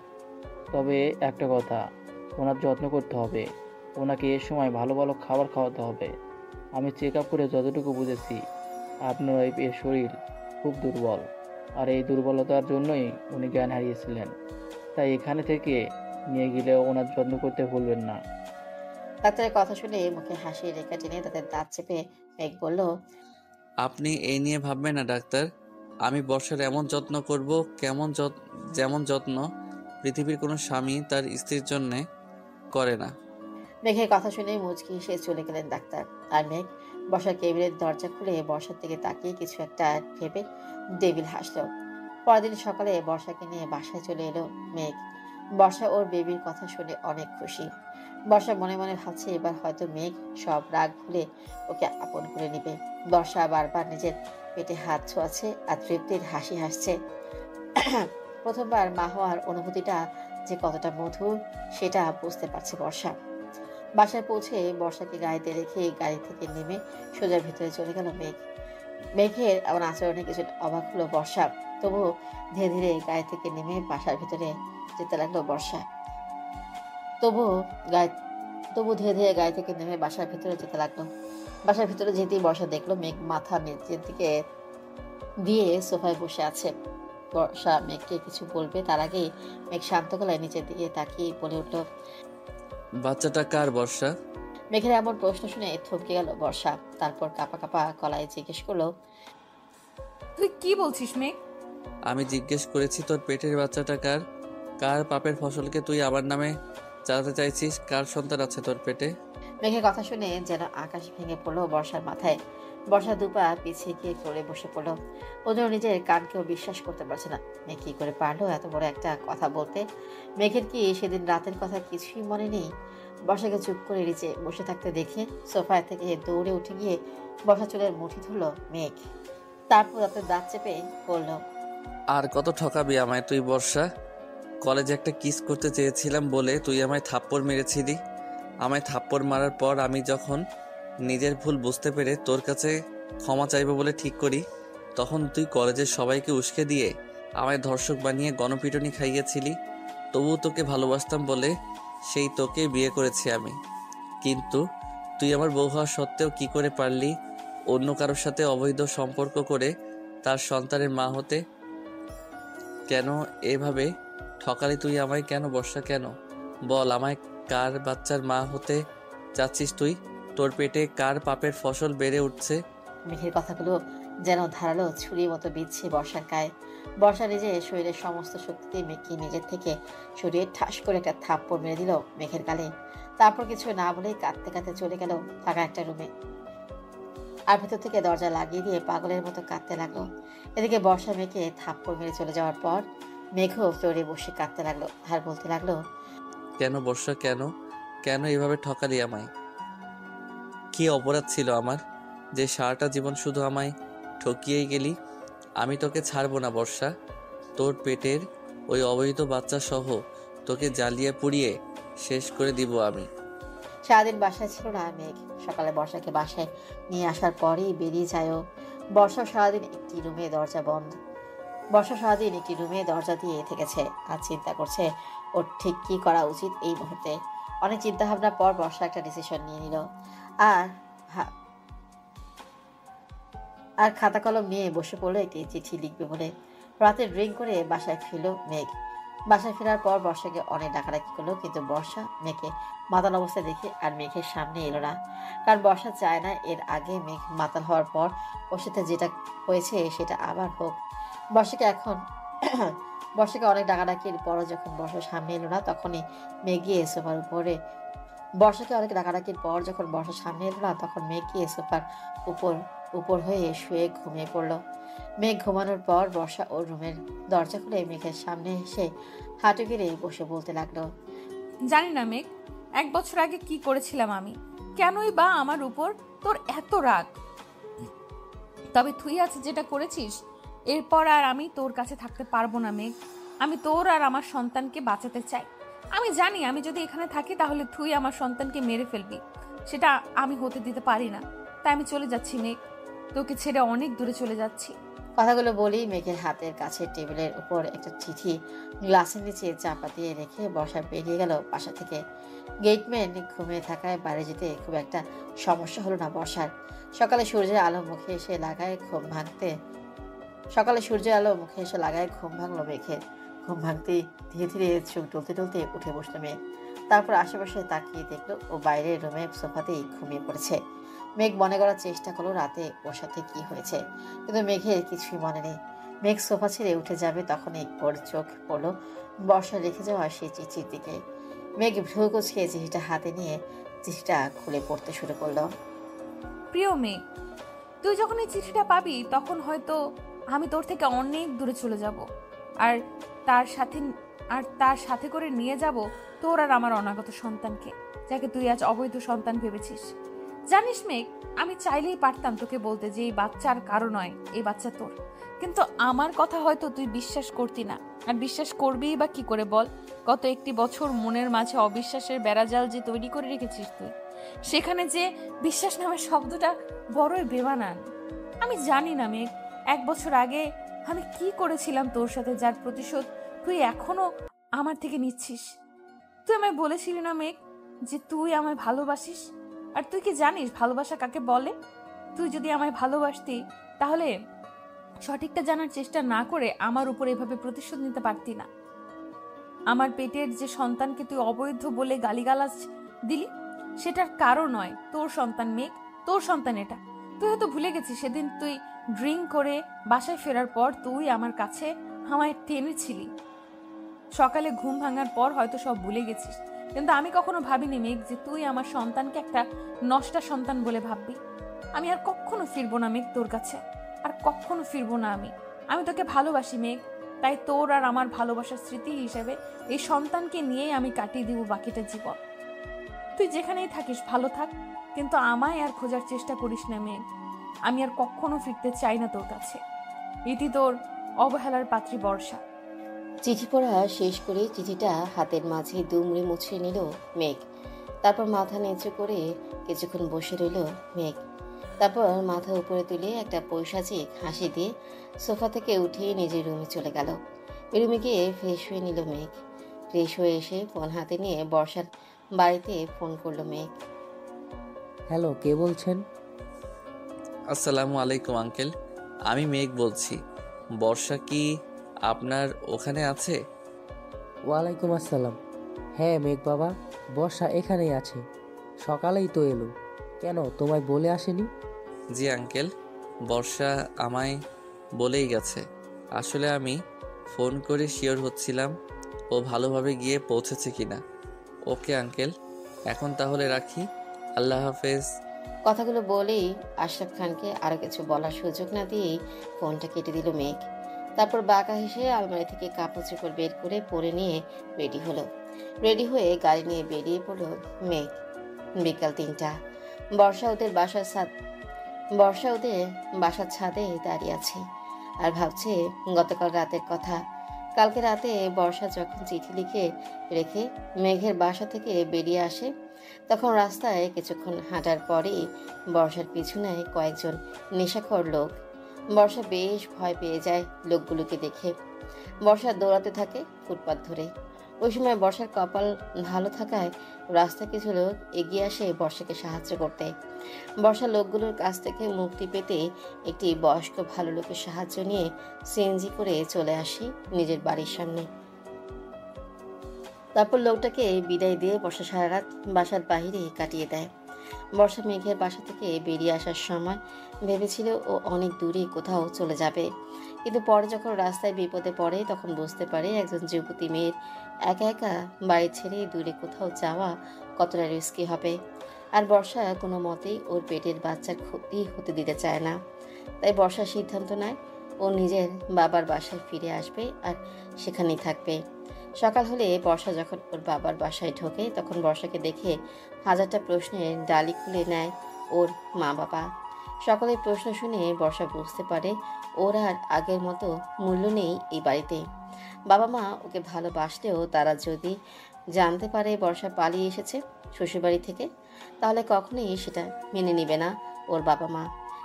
তবে একটা কথা, ওনার যত্ন করতে হবে, ওনাকে এ সময় ভালো ভালো খাবার খাওয়াতে হবে। আমি চেক আপ করে যতটুকু বুঝেছি, আপনার ওয়াইফের শরীর খুব দুর্বল, আর এই দুর্বলতার জন্যই উনি জ্ঞান হারিয়েছিলেন। তাই এখানে থেকে নিয়ে গেলেও ওনার যত্ন করতে ভুলবেন না। ডাক্তারের কথা শুনে মুখে হাসি রেখা টেনে তাদের দাঁত চেপে মেঘ বলল, আপনি এই নিয়ে ভাববেন না ডাক্তার, আমি বর্ষার এমন যত্ন করব যেমন যত্ন পৃথিবীর কোনো স্বামী তার স্ত্রীর জন্যে করে না। মেঘের কথা শুনে মুচকি হেসে চলে গেলেন ডাক্তার। আর মেঘ বর্ষার কেবিনের দরজা খুলে বর্ষার দিকে তাকিয়ে কিছু একটা ভেবে ডেভিল হাসলো। পরদিন সকালে বর্ষাকে নিয়ে বাসায় চলে এলো মেঘ। বর্ষা ওর বেবির কথা শুনে অনেক খুশি। বর্ষা মনে মনে ভাবছে এবার হয়তো মেঘ সব রাগ ভুলে ওকে আপন করে নিবে। বর্ষা বারবার নিজের পেটে হাত ছোঁয়াচ্ছে আর তৃপ্তির হাসি হাসছে। প্রথমবার মা হওয়ার অনুভূতিটা যে কতটা মধুর সেটা বুঝতে পারছে বর্ষা। বাসায় পৌঁছে বর্ষাকে গাড়িতে রেখে গাড়ি থেকে নেমে সোজা ভিতরে চলে গেল মেঘ। মেঘের এমন আচরণে কিছু অবাক হলো বর্ষা। তবুও ধীরে ধীরে গাড়ি থেকে নেমে বাসার ভিতরে যেতে লাগলো বর্ষা। তবু ধীরে ধীরে গাড়ি থেকে নেমে বাসার ভিতরে যেতে লাগলো। বাসার ভিতরে যেতেই বর্ষা দেখলো মেঘ মাথা নিচের দিকে দিয়ে সোফায় বসে আছে। বর্ষা মেঘকে কিছু বলবে তার আগেই মেঘ শান্ত গলায় নিচের দিকে তাকিয়ে বলে উঠল, বাচ্চাটা কার বর্ষা? মেঘের এমন প্রশ্ন শুনে থমকে গেল বর্ষা। তারপর কাঁপা কাঁপা গলায় জিজ্ঞেস করলো, তুই কি বলছিস মেঘ? আমি জিজ্ঞেস করেছি তোর পেটের বাচ্চাটা কার? কার পাপের ফসলকে তুই আমার নামে জানাতে চাইছিস কার সন্তান আছে তোর পেটে? মেঘের কথা শুনে যেন আকাশ ভেঙে পড়লো বর্ষার মাথায়। বর্ষা দুপা পিছিয়ে গিয়ে করে বসে পড়লো। ওদের নিজের কানকেও বিশ্বাস করতে পারছে না। মেঘ কি করে পারলো এত বড় একটা কথা বলতে? মেঘের কি সেদিন রাতের কথা কিছুই মনে নেই? বর্ষাকে চুপ করে নিচে বসে থাকতে দেখে সোফায় থেকে দৌড়ে উঠে গিয়ে বর্ষা চুলের মুঠি ধরলো মেঘ। তারপর তাতে দাঁত চেপে বলল, আর কত ঠকাবি আমায় তুই বর্ষা? কলেজে একটা কিস করতে চেয়েছিলাম বলে তুই আমায় থাপ্পড় মেরেছিলি। আমায় থাপ্পড় মারার পর আমি যখন নিজের ভুল বুঝতে পেরে তোর কাছে ক্ষমা চাইবো বলে ঠিক করি, তখন তুই কলেজের সবাইকে উস্কে দিয়ে আমায় ধর্ষক বানিয়ে গণপিটুনি খাইয়েছিলি। তবুও তোকে ভালোবাসতাম বলে সেই তোকে বিয়ে করেছি আমি। কিন্তু তুই আমার বউ হওয়া সত্ত্বেও কি করে পারলি অন্য কারোর সাথে অবৈধ সম্পর্ক করে তার সন্তানের মা হতে? কেন এভাবে ঠকালি তুই আমায়? কেন বর্ষা, কেন বল আমায়? কার বাচ্চার মা হতে চাচ্ছিস তুই? তোর পেটে কার পাপের ফসল বেড়ে উঠছে? মেঘের কথাগুলো যেন ধারালো ছুরির মতো বিচ্ছে বর্ষার গায়ে। বর্ষা নিজের শরীরের সমস্ত শক্তি মেঘকে নিজের থেকে সরিয়ে ঠাস করে একটা থাপ্পড় মেরে দিল মেঘের গালে। তারপর কিছু না বলেই কাঁদতে কাঁদতে চলে গেল ফাঁকা একটা রুমে। আর ভেতর থেকে দরজা লাগিয়ে দিয়ে পাগলের মতো কাঁদতে লাগলো। এদিকে বর্ষা মেঘে থাপ্পড় মেরে চলে যাওয়ার পর মেঘও ফ্লোরে বসে কাঁদতে লাগলো আর বলতে লাগলো, কেন বর্ষা, কেন কেন এভাবে ঠকালি আমায়? কি অপরাধ ছিল আমার যে সারাটা জীবন শুধু আমায় ঠকিয়েই গেলি? আমি তোকে ছাড়বো না বর্ষা। তোর পেটের ওই অবৈধ বাচ্চা সহ তোকে জ্বালিয়ে পুড়িয়ে শেষ করে দিব আমি। সারাদিন বাসায় ছিল না মেঘ। সকালে বর্ষাকে বাসায় নিয়ে আসার পরেই বেরিয়ে যায় ও। বর্ষা সারাদিন একটি রুমে দরজা দিয়ে থেকেছে আর চিন্তা করছে ওর ঠিক কি করা উচিত এই মুহূর্তে। অনেক চিন্তা ভাবনার পর বর্ষা একটা ডিসিশন নিয়ে নিল আর আর খাতা কলম নিয়ে বসে পড়লো একটি চিঠি লিখবে বলে। রাতে ড্রিঙ্ক করে বাসায় ফিরল মেঘ। বাসায় ফেরার পর বর্ষাকে অনেক ডাকাডাকি করলো, কিন্তু বর্ষা মেঘে মাতাল অবস্থায় দেখে আর মেঘের সামনে এলো না। কারণ বর্ষা চায় না এর আগে মেঘ মাতাল হওয়ার পর ওর সাথে যেটা হয়েছে সেটা আবার হোক। বর্ষাকে অনেক ডাকাডাকির পরও যখন বর্ষার সামনে এলো না তখনই মেঘ গিয়ে সোফার উপরে তখন মেঘ গিয়ে সোফার উপর হয়ে শুয়ে ঘুমিয়ে পড়লো। মেঘ ঘুমানোর পর বর্ষা ওর রুমের দরজা খুলে মেঘের সামনে এসে হাঁটু গেড়ে বসে বলতে লাগলো, জানি না মেঘ, 1 বছর আগে কি করেছিলাম আমি, কেনই বা আমার উপর তোর এত রাগ। তবে তুই আছে যেটা করেছিস, এরপর আর আমি তোর কাছে থাকতে পারবো না মেঘ। আমি তোর আর আমার সন্তানকে বাঁচাতে চাই। আমি জানি আমি যদি এখানে থাকি তাহলে তুই আমার সন্তানকে মেরে ফেলবি, সেটা আমি হতে দিতে পারি না। তাই আমি চলে যাচ্ছি মেঘ, তোকে ছেড়ে অনেক দূরে চলে যাচ্ছি। কথাগুলো বলেই মেঘের হাতের কাছে টেবিলের উপর একটা চিঠি গ্লাসের নিচে চাপা দিয়ে রেখে বর্ষা বেরিয়ে গেল বাসা থেকে। গেটম্যান ঘুমিয়ে থাকায় বাইরে যেতে খুব একটা সমস্যা হলো না বর্ষার। সকালে সূর্যের আলো মুখে এসে লাগায় ঘুম ভাঙলো মেঘের। ঘুম ভাঙতেই ধীরে ধীরে চোখ টলতে টলতে উঠে বসলো মেঘ। তারপর আশেপাশে তাকিয়ে দেখলো ও বাইরের রুমে সোফাতেই ঘুমিয়ে পড়েছে। মেঘ মনে করার চেষ্টা করলো রাতে ওর সাথে কি হয়েছে, কিন্তু মেঘের কিছুই মনে নেই। মেঘ সোফা ছেড়ে উঠে যাবে তখনই ওর চোখ পড়লো বর্ষা রেখে যাওয়া সেই চিঠির দিকে। মেঘ ভ্রু কুঁচকে চিঠিটা হাতে নিয়ে চিঠিটা খুলে পড়তে শুরু করলো। প্রিয় মেঘ, তুই যখন এই চিঠিটা পাবি তখন হয়তো আমি তোর থেকে অনেক দূরে চলে যাব, আর তার সাথে করে নিয়ে যাব তোর আর আমার অনাগত সন্তানকে, যাকে তুই আজ অবৈধ সন্তান ভেবেছিস। জানিস মেঘ, আমি চাইলেই পারতাম তোকে বলতে যে এই বাচ্চার কারো নয়, এই বাচ্চা তোর। কিন্তু আমার কথা হয়তো তুই বিশ্বাস করতি না, আর বিশ্বাস করবিই বা কি করে বল? গত 1 বছর মনের মাঝে অবিশ্বাসের বেড়াজাল যে তৈরি করে রেখেছিস তুই, সেখানে যে বিশ্বাস নামের শব্দটা বড়ই বেমানান। আমি জানি না মেঘ, 1 বছর আগে আমি কি করেছিলাম তোর সাথে, যার প্রতিশোধ তুই এখনো আমার থেকে নিচ্ছিস। তুই আমায় বলেছিলি না মেঘ যে তুই আমায় ভালোবাসিস? আর তুই কি জানিস ভালোবাসা কাকে বলে? তুই যদি আমায় ভালোবাসতি তাহলে সঠিকটা জানার চেষ্টা না করে আমার উপর এভাবে প্রতিশোধ নিতে পারতি না। আমার পেটের যে সন্তানকে তুই অবৈধ বলে গালিগালাজ দিলি, সেটার কারণ নয় তোর সন্তান মেঘ, তোর সন্তান এটা। তুই হয়তো ভুলে গেছিস সেদিন তুই ড্রিঙ্ক করে বাসায় ফেরার পর তুই আমার কাছে আমায় টেনেছিলি। সকালে ঘুম ভাঙার পর হয়তো সব ভুলে গেছিস, কিন্তু আমি কখনো ভাবিনি মেঘ যে তুই আমার সন্তানকে একটা নষ্টা সন্তান বলে ভাববি। আমি আর কখনো ফিরবো না মেঘ তোর কাছে, আর কখনো ফিরবো না। আমি তোকে ভালোবাসি মেঘ, তাই তোর আর আমার ভালোবাসার স্মৃতি হিসেবে এই সন্তানকে নিয়েই আমি কাটিয়ে দিব বাকিটা জীবন। তুই যেখানেই থাকিস ভালো থাক, কিন্তু আমায় আর খোঁজার চেষ্টা করিস না মেঘ। আমি আর কখনো ফিরতে চাই না তোর কাছে। ইতি তোর অবহেলার পাত্রী বর্ষা। চিঠি পড়া শেষ করে চিঠিটা হাতের মাঝে দুমড়ে মুছে নিল মেঘ। তারপর মাথা নিচু করে কিছুক্ষণ বসে রইল মেঘ। তারপর মাথা উপরে তুলে একটা পৈশাচিক হাসি দিয়ে সোফা থেকে উঠে নিজের রুমে চলে গেল। রুমে গিয়ে ফ্রেশ হয়ে নিল মেঘ। ফ্রেশ হয়ে এসে ফোন হাতে নিয়ে বর্ষার বাড়িতে ফোন করলো মেঘ। হ্যালো, কে বলছেন? আসসালামু আলাইকুম আঙ্কেল, আমি মেঘ বলছি। বর্ষা কি আপনার ওখানে আছে? ওয়ালাইকুম আসসালাম। হ্যাঁ মেঘ বাবা, বর্ষা এখানেই আছে, সকালেই তো এলো। কেন, তোমায় বলে আসেনি? জি আঙ্কেল, বর্ষা আমায় বলেই গেছে। আসলে আমি ফোন করে শিওর হচ্ছিলাম ও ভালোভাবে গিয়ে পৌঁছেছে কিনা। ওকে আঙ্কেল, এখন তাহলে রাখি, আল্লাহ হাফেজ। কথাগুলো বলেই আশরাফ খানকে আরো কিছু বলার সুযোগ না দিয়েই ফোনটা কেটে দিল মেঘ। তারপর বাঁকা হেসে আলমারি থেকে কাপড় চোপড় বের করে পরে নিয়ে রেডি হলো। রেডি হয়ে গাড়ি নিয়ে বেরিয়ে পড়লো মেঘ। বিকাল 3টা। বর্ষা ওদের বাসার ছাদে দাঁড়িয়ে আছে আর ভাবছে গতকাল রাতের কথা। কালকে রাতে বর্ষা যখন চিঠি লিখে রেখে মেঘের বাসা থেকে বেরিয়ে আসে, তখন রাস্তায় কিছুক্ষণ হাঁটার পরেই বর্ষার পিছু নেয় কয়েকজন নেশাখোর লোক। বর্ষা বেশ ভয় পেয়ে যায় লোকগুলোকে দেখে। বর্ষা দৌড়াতে থাকে ফুটপাত ধরে। ওই সময় বর্ষার কপাল ভালো থাকায় রাস্তা কিছু লোক এগিয়ে আসে বর্ষাকে সাহায্য করতে। বর্ষা লোকগুলোর কাছ থেকে মুক্তি পেতে একটি বয়স্ক ভালো লোকের সাহায্য নিয়ে সিএনজি করে চলে আসে নিজের বাড়ির সামনে। তারপর লোকটাকে বিদায় দিয়ে বর্ষা সারা রাত বাসার বাহিরে কাটিয়ে দেয়। বর্ষা মেঘের বাসা থেকে বেরিয়ে আসার সময় ভেবেছিল ও অনেক দূরে কোথাও চলে যাবে, কিন্তু পরে যখন রাস্তায় বিপদে পড়ে তখন বুঝতে পারে একজন যুবতী মেয়ের একা একা বাড়ি ছেড়ে দূরে কোথাও যাওয়া কতটা রিস্কি হবে। আর বর্ষা কোনো মতেই ওর পেটের বাচ্চার ক্ষতি হতে দিতে চায় না। তাই বর্ষা সিদ্ধান্ত নেয় ও নিজের বাবার বাসায় ফিরে আসবে আর সেখানেই থাকবে। সকাল হলে বর্ষা যখন ওর বাবার বাসায় ঢোকে তখন বর্ষাকে দেখে হাজারটা প্রশ্নের ডালি খুলে নেয় ওর মা বাবা। সকলের প্রশ্ন শুনে বর্ষা বুঝতে পারে ওর আর আগের মতো মূল্য নেই এই বাড়িতে। বাবা মা ওকে ভালোবাসলেও তারা যদি জানতে পারে বর্ষা পালিয়ে এসেছে শ্বশুরবাড়ি থেকে, তাহলে কখনোই সেটা মেনে নেবে না ওর বাবা মা।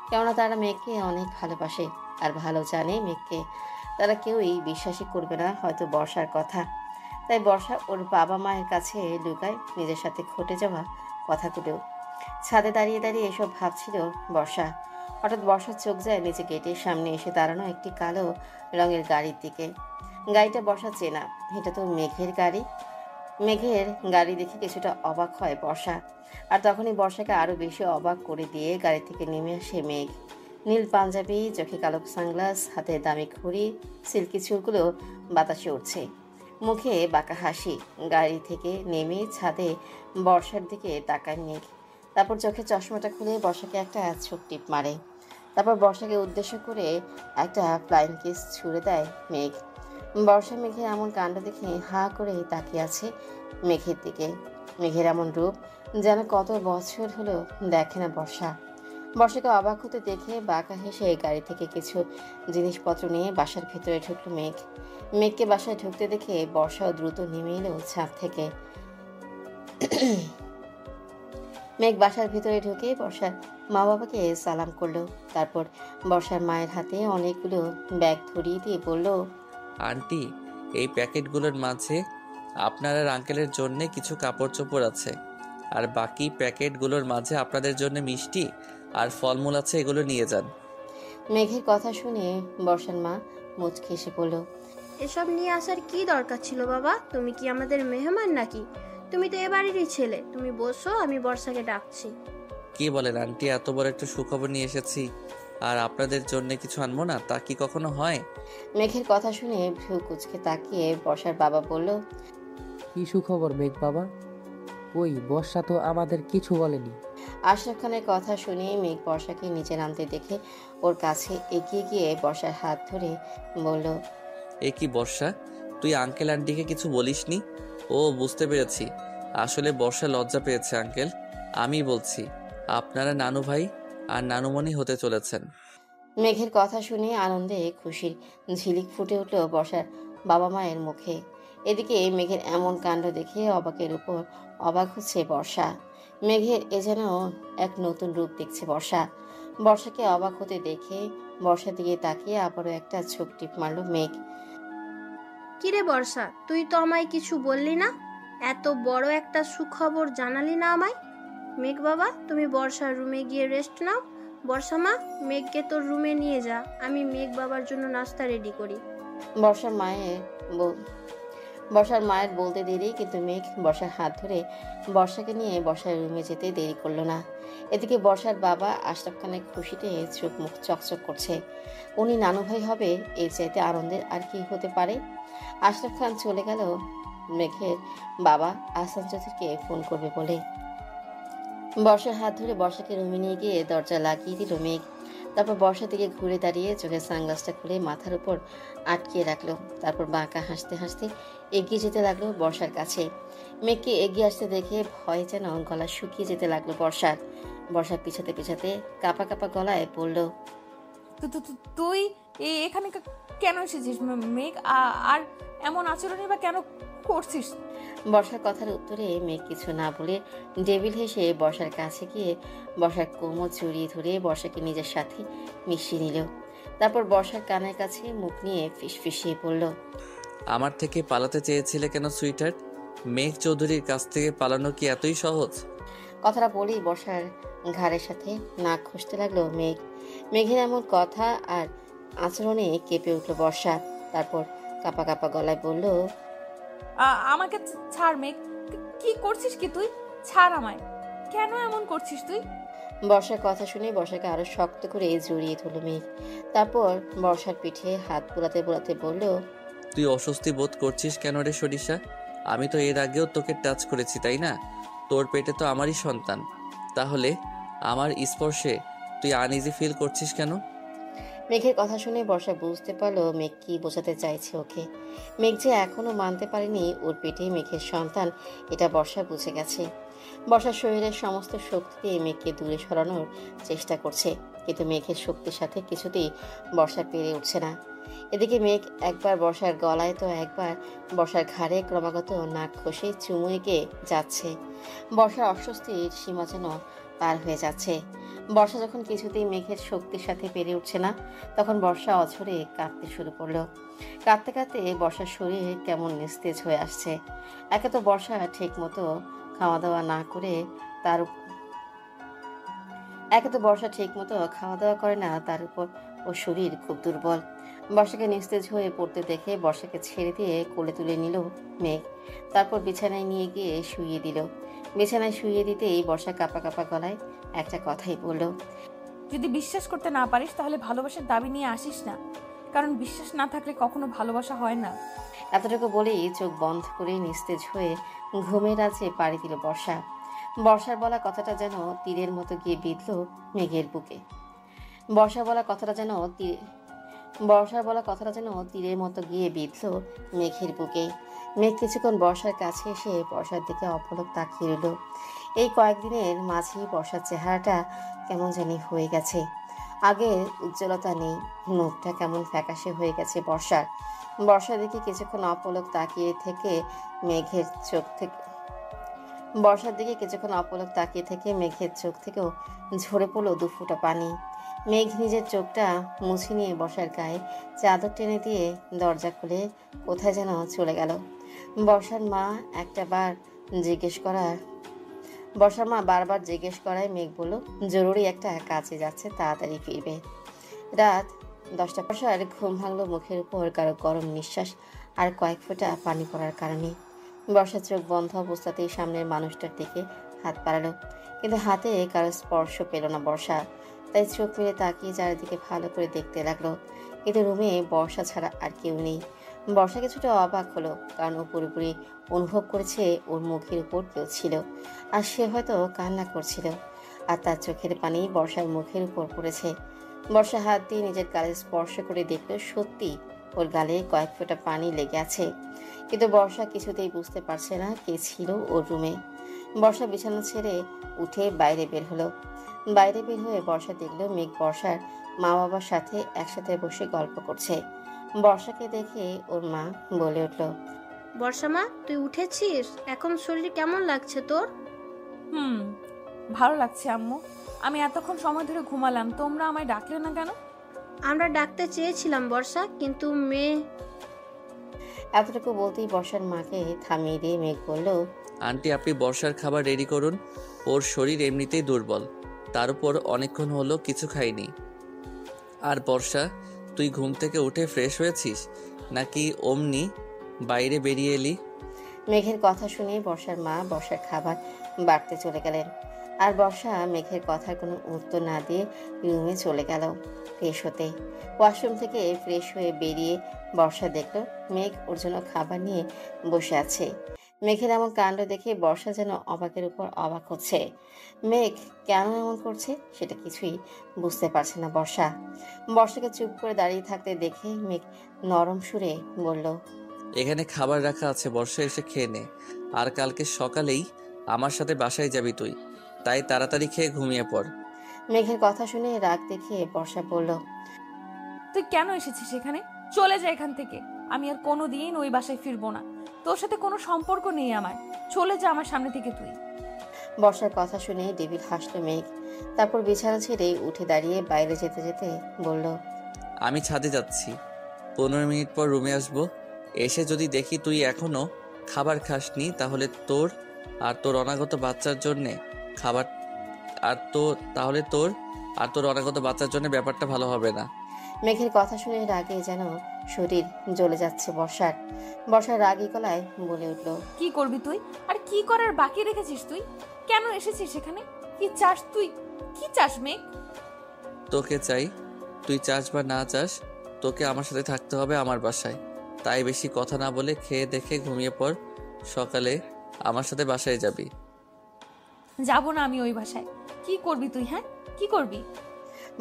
কেননা তারা মেয়েকে অনেক ভালোবাসে আর ভালো জানে মেয়েকে। তারা কেউই বিশ্বাসই করবে না হয়তো বর্ষার কথা। তাই বর্ষা ওর বাবা মায়ের কাছে লুকায় নিজের সাথে ঘটে যাওয়া কথাগুলো। ছাদে দাঁড়িয়ে দাঁড়িয়ে এসব ভাবছিল বর্ষা। হঠাৎ বর্ষার চোখ যায় নিচে গেটের সামনে এসে দাঁড়ানো একটি কালো রঙের গাড়ির দিকে। গাড়িটা বর্ষা চেনা, এটা তো মেঘের গাড়ি। মেঘের গাড়ি দেখে কিছুটা অবাক হয় বর্ষা, আর তখনই বর্ষাকে আরো বেশি অবাক করে দিয়ে গাড়ি থেকে নেমে আসে মেঘ। নীল পাঞ্জাবি, চোখে কালো সানগ্লাস, হাতে দামি ঘড়ি, সিল্কি চুলগুলো বাতাসে উঠছে, মুখে বাঁকা হাসি। গাড়ি থেকে নেমে ছাদে বর্ষার দিকে তাকায় মেঘ। তারপর চোখে চশমাটা খুলে বর্ষাকে একটা ছোট টিপ মারে। তারপর বর্ষাকে উদ্দেশ্য করে একটা ফ্লাইং কিস ছুড়ে দেয় মেঘ। বর্ষা মেঘের এমন কাণ্ড দেখে হা করে তাকিয়ে আছে মেঘের দিকে। মেঘের এমন রূপ যেন কত বছর হলো দেখে না বর্ষা। বর্ষাকে অবাক হতে দেখে বাঁকা হেসে গাড়ি থেকে কিছু জিনিসপত্র নিয়ে বাসার ভেতরে ঢুকলো মেঘ। মেঘকে বাসায় ঢুকতে দেখে বর্ষাও দ্রুত নেমে এলো ছাদ থেকে। মেঘ বাসার ভিতরে ঢুকে বর্ষার মা বাবাকে সালাম করলো। তারপর বর্ষার মায়ের হাতে অনেকগুলো ব্যাগ ধরিয়ে দিয়ে বলল, আন্টি, এই প্যাকেটগুলোর মাঝে আপনার আর আঙ্কেলের জন্য কিছু কাপড় চোপড় আছে, আর বাকি প্যাকেটগুলোর মাঝে আপনাদের জন্য মিষ্টি আর ফলমূল আছে, এগুলো নিয়ে যান। মেঘের কথা শুনে বর্ষার মা মুচকি এসে বলল, এসব নিয়ে আসার কি দরকার ছিল বাবা? তুমি কি আমাদের মেহমান নাকি? তুমি তো এ বাড়িরই ছেলে। তুমি বসো, আমি বর্ষাকে ডাকছি। কি বলেন আন্টি, এত বড় একটা সুখবর নিয়ে এসেছি আর আপনাদের জন্য কিছু আনবো না, তা কি কখনো হয়? মেঘের কথা শুনে ভ্রু কুচকে তাকিয়ে বর্ষার বাবা বলল, কি সুখবর মেঘ বাবা? কই বর্ষা তো আমাদের কিছু বলেনি। আশরাফ খানের কথা শুনে মেঘ বর্ষাকে নিচে নামতে দেখে ওর কাছে এগিয়ে গিয়ে বর্ষার হাত ধরে বলল, এ কি বর্ষা, তুই আঙ্কেল আন্টিকে কিছু বলিসনি? ও বুঝতে পেরেছি, আসলে বর্ষা লজ্জা পেয়েছে আঙ্কেল। আমি বলছি, আপনারা নানু ভাই আর নানুমণি হতে চলেছেন। মেঘের কথা শুনে আনন্দে খুশির ঝিলিক ফুটে উঠল বর্ষার বাবা মায়ের মুখে। এদিকে মেঘের এমন কাণ্ড দেখে অবাকের উপর অবাক হচ্ছে বর্ষা। মেঘের এ যেন এক নতুন রূপ দেখছে বর্ষা। বর্ষাকে অবাক হতে দেখে বর্ষার দিকে তাকিয়ে আবারও একটা চোখ টিপ মারল মেঘ। কিরে বর্ষা, তুই তো আমায় কিছু বললি না, এত বড় একটা সুখবর জানালি না আমায়। মেঘ বাবা, তুমি বর্ষার রুমে গিয়ে রেস্ট নাও। বর্ষা মা, মেঘকে তোর রুমে নিয়ে যা, আমি মেঘ বাবার জন্য নাস্তা রেডি করি। বর্ষার মায়ের বর্ষার মায়ের বলতে দেরি, কিন্তু মেঘ বর্ষার হাত ধরে বর্ষাকে নিয়ে বর্ষার রুমে যেতে দেরি করলো না। এদিকে বর্ষার বাবা আশরাফ খানের খুশিতে চোখ মুখ চকচক করছে। উনি নানু ভাই হবে, এর চাইতে আনন্দের আর কি হতে পারে। আশরাফ খান চলে গেল মেঘের বাবা আহসান চৌধুরীকে ফোন করবে বলে। বর্ষার হাত ধরে বর্ষাকে রুমে নিয়ে গিয়ে দরজা লাগিয়ে দিল মেঘ। তারপর বর্ষার দিকে ঘুরে দাঁড়িয়ে চোখের সানগ্লাসটা খুলে মাথার উপর আটকিয়ে রাখলো। তারপর বাঁকা হাসতে হাসতে এগিয়ে যেতে লাগলো বর্ষার কাছে। মেঘকে এগিয়ে আসতে দেখে ভয় যেন গলা শুকিয়ে যেতে লাগলো বর্ষার পিছাতে পিছাতে কাঁপা কাঁপা গলায় বলল, তুই এখানে কেন এসেছিস মেঘ? আর এমন আচরণই বা কেন করছিস? বর্ষার কথার উত্তরে মেঘ কিছু না বলে ডেভিল হেসে বর্ষার কাছে গিয়ে বর্ষার কোমর জড়িয়ে ধরে বর্ষাকে নিজের সাথে মিশিয়ে নিল। তারপর বর্ষার কানের কাছে মুখ নিয়ে ফিসফিসিয়ে বলল, আমার থেকে পালাতে চেয়েছিলে কেন সুইটার? মেঘ চৌধুরীর কাছ থেকে পালানো কি এতই সহজ? কথাটা বলেই বর্ষার ঘাড়ের সাথে নাক ঘষতে লাগলো মেঘ। মেঘের এমন কথা আর আচরণে কেঁপে উঠল বর্ষা। তারপর কাঁপা কাঁপা গলায় বলল, আমাকে ছাড় মেঘ। কি করছিস কি তুই? ছাড় আমায়। কেন এমন করছিস তুই? বর্ষার কথা শুনে বর্ষাকে আরো শক্ত করে জড়িয়ে ধরল মেঘ। তারপর বর্ষার পিঠে হাত বোলাতে বোলাতে বলল, তুই অস্বস্তি বোধ করছিস কেন রে সরিষা? আমি তো এর আগেও তোকে টাচ করেছি, তাই না? তোর পেটে তো আমারই সন্তান, তাহলে আমার স্পর্শে তুই আনইজি ফিল করছিস কেন? মেঘের কথা শুনে বর্ষা বুঝতে পারলো মেঘ কি বোঝাতে চাইছে ওকে। মেঘ যে এখনো মানতে পারেনি ওর পেটে মেঘের সন্তান, এটা বর্ষা বুঝে গেছে। বর্ষার শরীরের সমস্ত শক্তি দিয়ে মেঘকে দূরে সরানোর চেষ্টা করছে, কিন্তু মেঘের শক্তির সাথে কিছুতেই বর্ষা পেরে উঠছে না। এদিকে মেঘ একবার বর্ষার গলায় তো একবার বর্ষার ঘাড়ে ক্রমাগত নাক ঘষে চুমু এঁকে যাচ্ছে। বর্ষার অস্বস্তির সীমা যেন পার হয়ে যাচ্ছে। বর্ষা যখন কিছুতেই মেঘের শক্তির সাথে পেরে উঠছে না, তখন বর্ষা অঝরে কাঁদতে শুরু করলো। কাঁদতে কাঁদতে বর্ষার শরীর কেমন নিস্তেজ হয়ে আসছে। একে তো বর্ষা ঠিক মতো খাওয়া দাওয়া না করে করে না, তার উপর ওর শরীর খুব দুর্বল। বর্ষাকে নিস্তেজ হয়ে পড়তে দেখে বর্ষাকে ছেড়ে দিয়ে কোলে তুলে নিল মেঘ। তারপর বিছানায় নিয়ে গিয়ে শুইয়ে দিল। বিছানায় শুইয়ে দিতেই বর্ষা কাঁপা কাঁপা গলায় একটা কথাই বলল, যদি বিশ্বাস করতে না পারিস তাহলে ভালোবাসার দাবি নিয়ে আসিস না, কারণ বিশ্বাস না থাকলে কখনো ভালোবাসা হয় না। এতটুকু বলেই চোখ বন্ধ করে নিস্তেজ হয়ে ঘুমের রাজ্যে পাড়ি দিল বর্ষা। বর্ষার বলা কথাটা যেন তীরের মতো গিয়ে বিঁধল মেঘের বুকে। বর্ষার বলা কথাটা যেন তীরের মতো গিয়ে বিঁধল মেঘের বুকে। মেঘ কিছুক্ষণ বর্ষার কাছে এসে বর্ষার দিকে অপলক তাকিয়ে রইল। এই কয়েকদিনের মাঝেই বর্ষার চেহারাটা কেমন জানি হয়ে গেছে, আগের উজ্জ্বলতা নেই। মুখটা কেমন ফ্যাকাশে হয়ে গেছে বর্ষার দিকে কিছুক্ষণ অপলক তাকিয়ে থেকে মেঘের চোখ থেকেও ঝরে পড়লো দুফোঁটা পানি। মেঘ নিজের চোখটা মুছে নিয়ে বর্ষার গায়ে চাদর টেনে দিয়ে দরজা খুলে কোথায় যেন চলে গেল। বর্ষার মা বারবার জিজ্ঞেস করায় মেঘ বলল, জরুরি একটা কাজে যাচ্ছে, তাড়াতাড়ি ফিরবে। রাত 10টা। বর্ষার ঘুম ভাঙলো মুখের উপর কারো গরম নিঃশ্বাস আর কয়েক ফোঁটা পানি পড়ার কারণে। বর্ষার চোখ বন্ধ অবস্থাতেই সামনের মানুষটার দিকে হাত বাড়ালো, কিন্তু হাতে কারো স্পর্শ পেল না বর্ষা। তাই চোখ মেলে তাকিয়ে চারিদিকে ভালো করে দেখতে লাগলো, কিন্তু রুমে বর্ষা ছাড়া আর কেউ নেই। বর্ষা কিছুটা অবাক হলো, কারণ ও পুরোপুরি অনুভব করেছে ওর মুখের উপর কেউ ছিল, আর সে হয়তো কান্না করছিল, আর তার চোখের পানি বর্ষার মুখের উপর পড়েছে। বর্ষা হাত দিয়ে নিজের গালে স্পর্শ করে দেখলো সত্যি ওর গালে কয়েক ফোঁটা পানি লেগে আছে। কিন্তু বর্ষা কিছুতেই বুঝতে পারছে না কে ছিল ওর রুমে। বর্ষা বিছানা ছেড়ে উঠে বাইরে বের হলো। বাইরে বের হয়ে বর্ষা দেখলো মেঘ বর্ষার মা বাবার সাথে একসাথে বসে গল্প করছে। বর্ষাকে দেখে ওর মা বলে উঠল, বর্ষা মা, তুই উঠেছিস? এখন শরীর কেমন লাগছে তোর? হুম, ভালো লাগছে আম্মু। আমি এতক্ষণ সময় ধরে ঘুমালাম, তোমরা আমায় ডাকলে না কেন? আমরা ডাকতে চেয়েছিলাম বর্ষা, কিন্তু মেয়ে। এতটুকু বলতেই বর্ষার মাকে থামিয়ে দিয়ে মেঘ বলল, আন্টি আপনি বর্ষার খাবার রেডি করুন, ওর শরীর এমনিতেই দুর্বল, তার উপর অনেকক্ষণ হলো কিছু খাইনি। আর বর্ষা, তুই ঘুম থেকে উঠে ফ্রেশ হয়েছিস নাকি অমনি বাইরে বেরিয়ে এলি? মেঘের কথা শুনে বর্ষার মা বর্ষার খাবার বাড়তে চলে গেলেন। আর বর্ষা মেঘের কথার কোনো উত্তর না দিয়ে রুমে চলে গেল ফ্রেশ হতে। ওয়াশরুম থেকে ফ্রেশ হয়ে বেরিয়ে বর্ষা দেখলো মেঘ ওর জন্য খাবার নিয়ে বসে আছে। মেঘের এমন কাণ্ড দেখে বর্ষা যেন অবাকের উপর অবাক হচ্ছে। মেঘ কেন এমন করছে সেটা কিছুই বুঝতে পারছে না বর্ষা। বর্ষাকে চুপ করে দাঁড়িয়ে থাকতে দেখে মেঘ নরম সুরে বলল, এখানে খাবার রাখা আছে, বর্ষা এসে খেয়ে নে। আর কালকে সকালেই আমার সাথে বাসায় যাবি তুই, তাই তাড়াতাড়ি খেয়ে ঘুমিয়ে পড়। মেঘের কথা শুনে রাগ দেখিয়ে বর্ষা বলল, তুই কেন এসেছিস এখানে? চলে যা এখান থেকে। আমি আর কোনোদিন ওই বাসায় ফিরবো না। তোর সাথে কোনো সম্পর্ক নেই আমার। চলে যা আমার সামনে থেকে তুই। বর্ষার কথা শুনে ডেভিড হাসলো মেঘ। তারপর বিছানা ছেড়ে উঠে দাঁড়িয়ে বাইরে যেতে যেতে বলল, আমি ছাদে যাচ্ছি, 15 মিনিট পর রুমে আসবো। এসে যদি দেখি তুই এখনো খাবার খাসনি, তাহলে তোর আর তোর অনাগত বাচ্চার জন্যে খাবার আর তো তাহলে তোর আর তোর অনাগত বাচ্চার জন্য ব্যাপারটা ভালো হবে না। মেঘের কথা শুনে রাগে যেন শরীর জ্বলে যাচ্ছে বর্ষার। বর্ষার রাগী গলায় বলে উঠল, কি করবি তুই? আর কি করার বাকি রেখেছিস তুই? কেন এসেছিস এখানে? কি চাস তুই? কি চাস মেঘ? তোকে চাই, তুই চাস বা না চাস, তোকে আমার সাথে থাকতে হবে আমার বাসায়। তাই বেশি কথা না বলে খেয়ে দেখে ঘুমিয়ে পড়, সকালে আমার সাথে বাসায় যাবি। যাবো না আমি ওই বাসায়। কি করবি তুই? হ্যাঁ, কি করবি?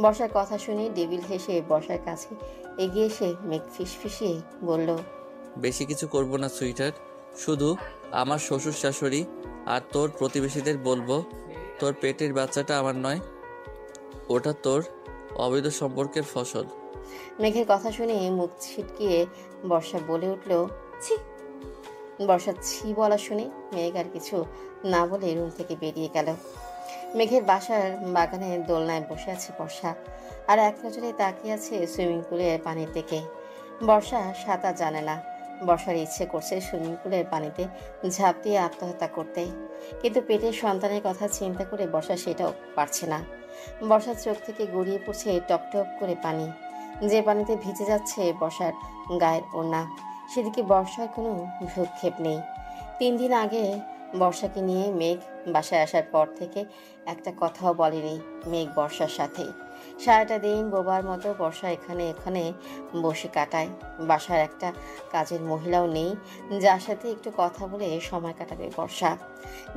বর্ষার কথা শুনে ডেভিল হেসে বর্ষার কাছে এগিয়ে এসে মেঘ ফিসফিসিয়ে বলল, বেশি কিছু করব না সুইটার, শুধু আমার শ্বশুর শাশুড়ি আর তোর প্রতিবেশীদের বলবো তোর পেটের বাচ্চাটা আমার নয়, ওটা তোর অবৈধ সম্পর্কের ফসল। মেঘের কথা শুনে মুখ ছিটকিয়ে বর্ষা বলে উঠল, ছি। বর্ষা ছি বলা শুনে মেঘ আর কিছু না বলে রুম থেকে বেরিয়ে গেল। মেঘের বাসার বাগানে দোলনায় বসে আছে বর্ষা, আর এক নজরে তাকিয়ে আছে সুইমিং পুলের পানির দিকে। বর্ষা সাঁতার জানে না। বর্ষার ইচ্ছে করছে সুইমিং পুলের পানিতে ঝাঁপ দিয়ে আত্মহত্যা করতে, কিন্তু পেটের সন্তানের কথা চিন্তা করে বর্ষা সেটাও পারছে না। বর্ষার চোখ থেকে গড়িয়ে পড়ছে টপ টপ করে পানি, যে পানিতে ভিজে যাচ্ছে বর্ষার গায়ের ওড়না। সেদিকে বর্ষার কোনো ভ্রুক্ষেপ নেই। 3 দিন আগে বর্ষাকে নিয়ে মেঘ বাসায় আসার পর থেকে একটা কথাও বলেনি মেঘ বর্ষার সাথে। সারাটা দিন বোবার মতো বর্ষা এখানে এখানে বসে কাটায়। বাসার একটা কাজের মহিলাও নেই যার সাথে একটু কথা বলে সময় কাটাবে বর্ষা।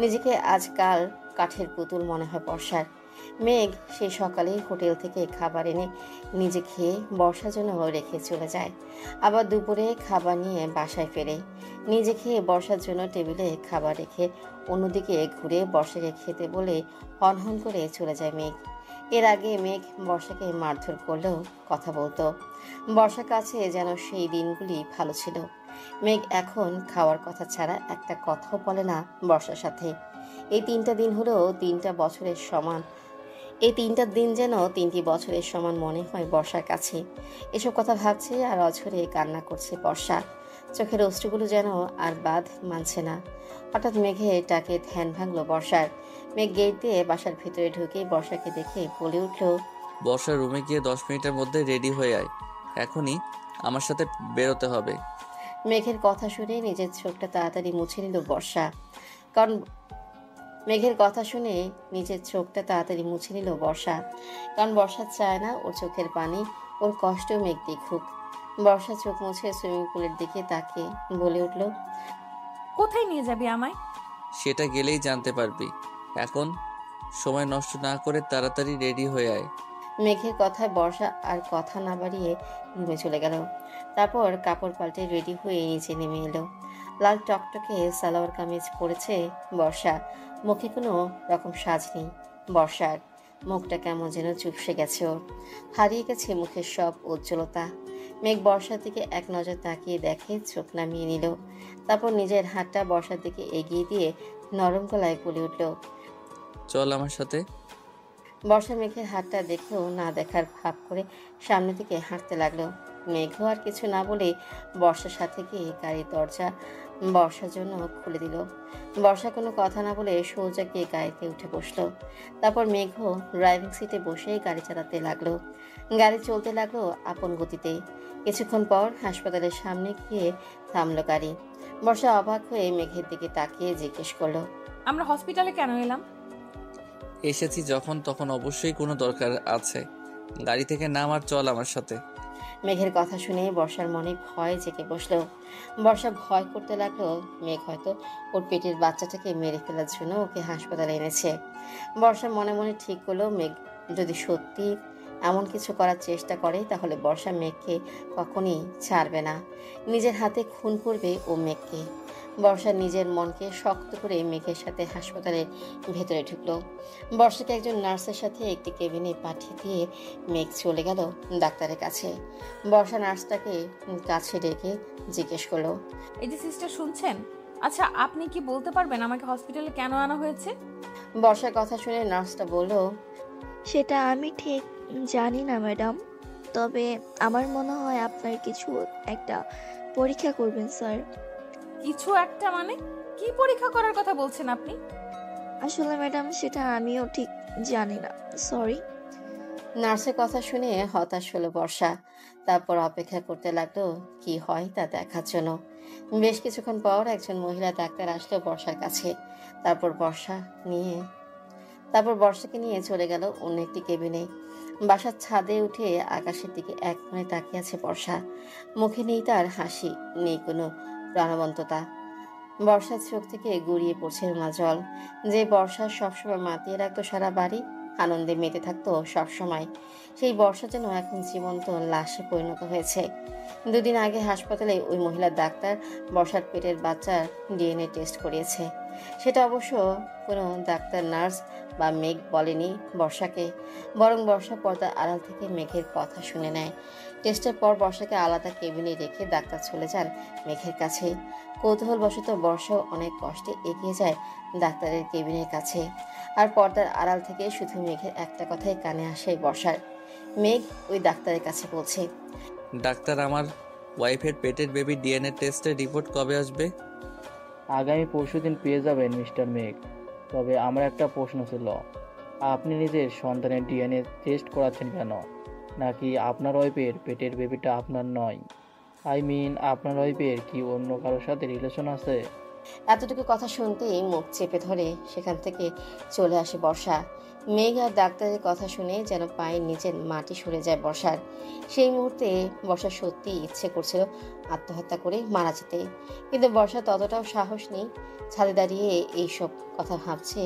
নিজেকে আজকাল কাঠের পুতুল মনে হয় বর্ষার। মেঘ সেই সকালে হোটেল থেকে খাবার এনে নিজে খেয়ে বর্ষার জন্য রেখে চলে যায়। আবার দুপুরে খাবার নিয়ে বাসায় ফেরে, নিজে খেয়ে বর্ষার জন্য টেবিলে খাবার রেখে অন্যদিকে ঘুরে বর্ষাকে খেতে বলে হনহন করে চলে যায় মেঘ। এর আগে মেঘ বর্ষাকে মারধর করলেও কথা বলতো। বর্ষার কাছে যেন সেই দিনগুলি ভালো ছিল। মেঘ এখন খাওয়ার কথা ছাড়া একটা কথাও বলে না বর্ষার সাথে। এই 3টা দিন হলো 3টা বছরের সমান। এই 3টা দিন যেন 3টি বছরের সমান মনে হয় বর্ষার কাছে। এসব কথা ভাবছে আর অঝরে কান্না করছে বর্ষা। চোখের অশ্রুগুলো যেন আর বাঁধ মানছে না। হঠাৎ মেঘে ডাকে ধ্যান ভাঙলো বর্ষার। মেঘ গেট দিয়ে বাসার ভিতরে ঢুকে বর্ষাকে দেখে বলে উঠল, বর্ষার রুমে গিয়ে 10 মিনিটের মধ্যে রেডি হয়ে আয়, এখনই আমার সাথে বেরোতে হবে। মেঘের কথা শুনে নিজের চোখটা তাড়াতাড়ি মুছে নিল বর্ষা। কারণ মেঘের কথা শুনে নিজের চোখটা তাড়াতাড়ি মুছে নিল বর্ষা, কারণ বর্ষা চায় না ওর চোখের পানি ওর কষ্ট মেঘ দেখুক। বর্ষা চোখ মুছে সুইমিং পুলের দিকে তাকিয়ে বলে উঠল, কোথায় নিয়ে যাবি আমায়? সেটা গেলেই জানতে পারবি। এখন সময় নষ্ট না করে তাড়াতাড়ি রেডি হয়ে আয়। মেঘের কথায় বর্ষা আর কথা না বাড়িয়ে রুমে চলে গেল। তারপর কাপড় পাল্টে রেডি হয়ে নিচে নেমে এলো। লাল টকটকে সালোয়ার কামিজ পরেছে বর্ষা। মুখে কোনো রকম সাজ নেই বর্ষার। মুখটা কেমন যেন চুপসে গেছে ওর। হারিয়ে গেছে মুখের সব উজ্জ্বলতা। মেঘ বর্ষার দিকে এক নজর তাকিয়ে দেখে, চোখ নামিয়ে নিল। তারপর নিজের হাতটা বর্ষার দিকে এগিয়ে দিয়ে নরম গলায় বলে উঠল, চল আমার সাথে। বর্ষা মেঘের হাতটা দেখেও না দেখার ভাব করে সামনের দিকে হাঁটতে লাগলো। মেঘও আর কিছু না বলে বর্ষার সাথে গিয়ে গাড়ির দরজা বর্ষার জন্য খুলে দিল। বর্ষা কোনো কথা না বলে সোজা গিয়ে গাড়িতে উঠে বসলো। তারপর মেঘও ড্রাইভিং সিটে বসে গাড়ি চালাতে লাগলো। গাড়ি চলতে লাগলো আপন গতিতে। কিছুক্ষণ পর হাসপাতালের সামনে গিয়ে থামলো গাড়ি। বর্ষা অবাক হয়ে মেঘের দিকে তাকিয়ে জিজ্ঞেস করলো, আমরা হসপিটালে কেন এলাম? এসেছি যখন তখন অবশ্যই কোনো দরকার আছে। গাড়ি থেকে নাম আর চল আমার সাথে। মেঘের কথা শুনে বর্ষার মনে ভয় জেগে বসলো। বর্ষা ভয় করতে লাগলো মেঘ হয়তো ওর পেটের বাচ্চাটাকে মেরে ফেলার জন্য ওকে হাসপাতালে এনেছে। বর্ষা মনে মনে ঠিক করলো, মেঘ যদি সত্যি এমন কিছু করার চেষ্টা করে তাহলে বর্ষা মেঘকে কখনই ছাড়বে না। নিজের হাতে খুন করবে ও মেঘকে। বর্ষা নিজের মনকে শক্ত করে মেঘের সাথে হাসপাতালের ভেতরে ঢুকলো। বর্ষাকে একজন নার্সের সাথে একটি কেবিনে পাঠিয়ে দিয়ে মেঘ চলে গেল ডাক্তারের কাছে। বর্ষা নার্সটাকে কাছে ডেকে জিজ্ঞেস করলো, এই যে সিস্টার শুনছেন, আচ্ছা আপনি কি বলতে পারবেন আমাকে হসপিটালে কেন আনা হয়েছে? বর্ষার কথা শুনে নার্সটা বলল, সেটা আমি ঠিক জানি না ম্যাডাম, তবে আমার মনে হয় আপনার কিছু একটা পরীক্ষা করবেন স্যার। কিছু একটা মানে? কি পরীক্ষা করার কথা বলছেন আপনি? আসলে ম্যাডাম সেটা আমিও ঠিক জানি না, সরি। নার্সের কথা শুনে হতাশ হলো বর্ষা। তারপর অপেক্ষা করতে লাগলো কি হয় তা দেখার জন্য। বেশ কিছুক্ষণ পর একজন মহিলা ডাক্তার আসলো বর্ষার কাছে। তারপর বর্ষাকে নিয়ে চলে গেল অন্য একটি কেবিনে। বাসার ছাদে উঠে আকাশের দিকে এক মনে তাকিয়ে আছে বর্ষা। মুখে নেই তার হাসি, নেই কোনো প্রাণবন্ততা। বর্ষার চোখ থেকে গড়িয়ে পড়ছে না জল। যে বর্ষা সবসময় মাতিয়ে রাখতো সারা বাড়ি, আনন্দে মেতে থাকতো সবসময়, সেই বর্ষা যেন এখন জীবন্ত লাশে পরিণত হয়েছে। দুদিন আগে হাসপাতালে ওই মহিলা ডাক্তার বর্ষার পেটের বাচ্চার ডিএনএ টেস্ট করিয়েছে। সেটা অবশ্য কোনো ডাক্তার, নার্স বা মেঘ বলেনি বর্ষাকে, বরং বর্ষা পর্দার আড়াল থেকে মেঘের কথা শুনে নেয়। টেস্টের পর বর্ষাকে আলাদা কেবিনে রেখে ডাক্তার চলে যান মেঘের কাছে। কৌতূহলবশত বর্ষাও অনেক কষ্টে এগিয়ে যায় ডাক্তারের কেবিনের কাছে। আর পর্দার আড়াল থেকে শুধু মেঘের একটা কথাই কানে আসে বর্ষার। মেঘ ওই ডাক্তারের কাছে বলছে, ডাক্তার, আমার ওয়াইফের পেটের বেবি ডিএনএ টেস্টের রিপোর্ট কবে আসবে? আগামী পরশুদিন পেয়ে যাবেন মিস্টার মেঘ। তবে আমার একটা প্রশ্ন ছিল, আপনি নিজের সন্তানের ডিএনএ টেস্ট করাচ্ছেন কেন? নাকি আপনার ওয়াইফের পেটের বেবিটা আপনার নয়? আপনার ওয়াইফের কি অন্য কারোর সাথে রিলেশন আছে? এতটুকু কথা শুনতেই মুখ চেপে ধরে সেখান থেকে চলে আসে বর্ষা। মেঘ আর ডাক্তারের কথা শুনে যেন পায়ের নিচের মাটি সরে যায় বর্ষার। সেই মুহূর্তে বর্ষা সত্যি ইচ্ছে করছিল আত্মহত্যা করে মারা যেতে, কিন্তু বর্ষা ততটাও সাহস নেই। ছাদে দাঁড়িয়ে এইসব কথা ভাবছে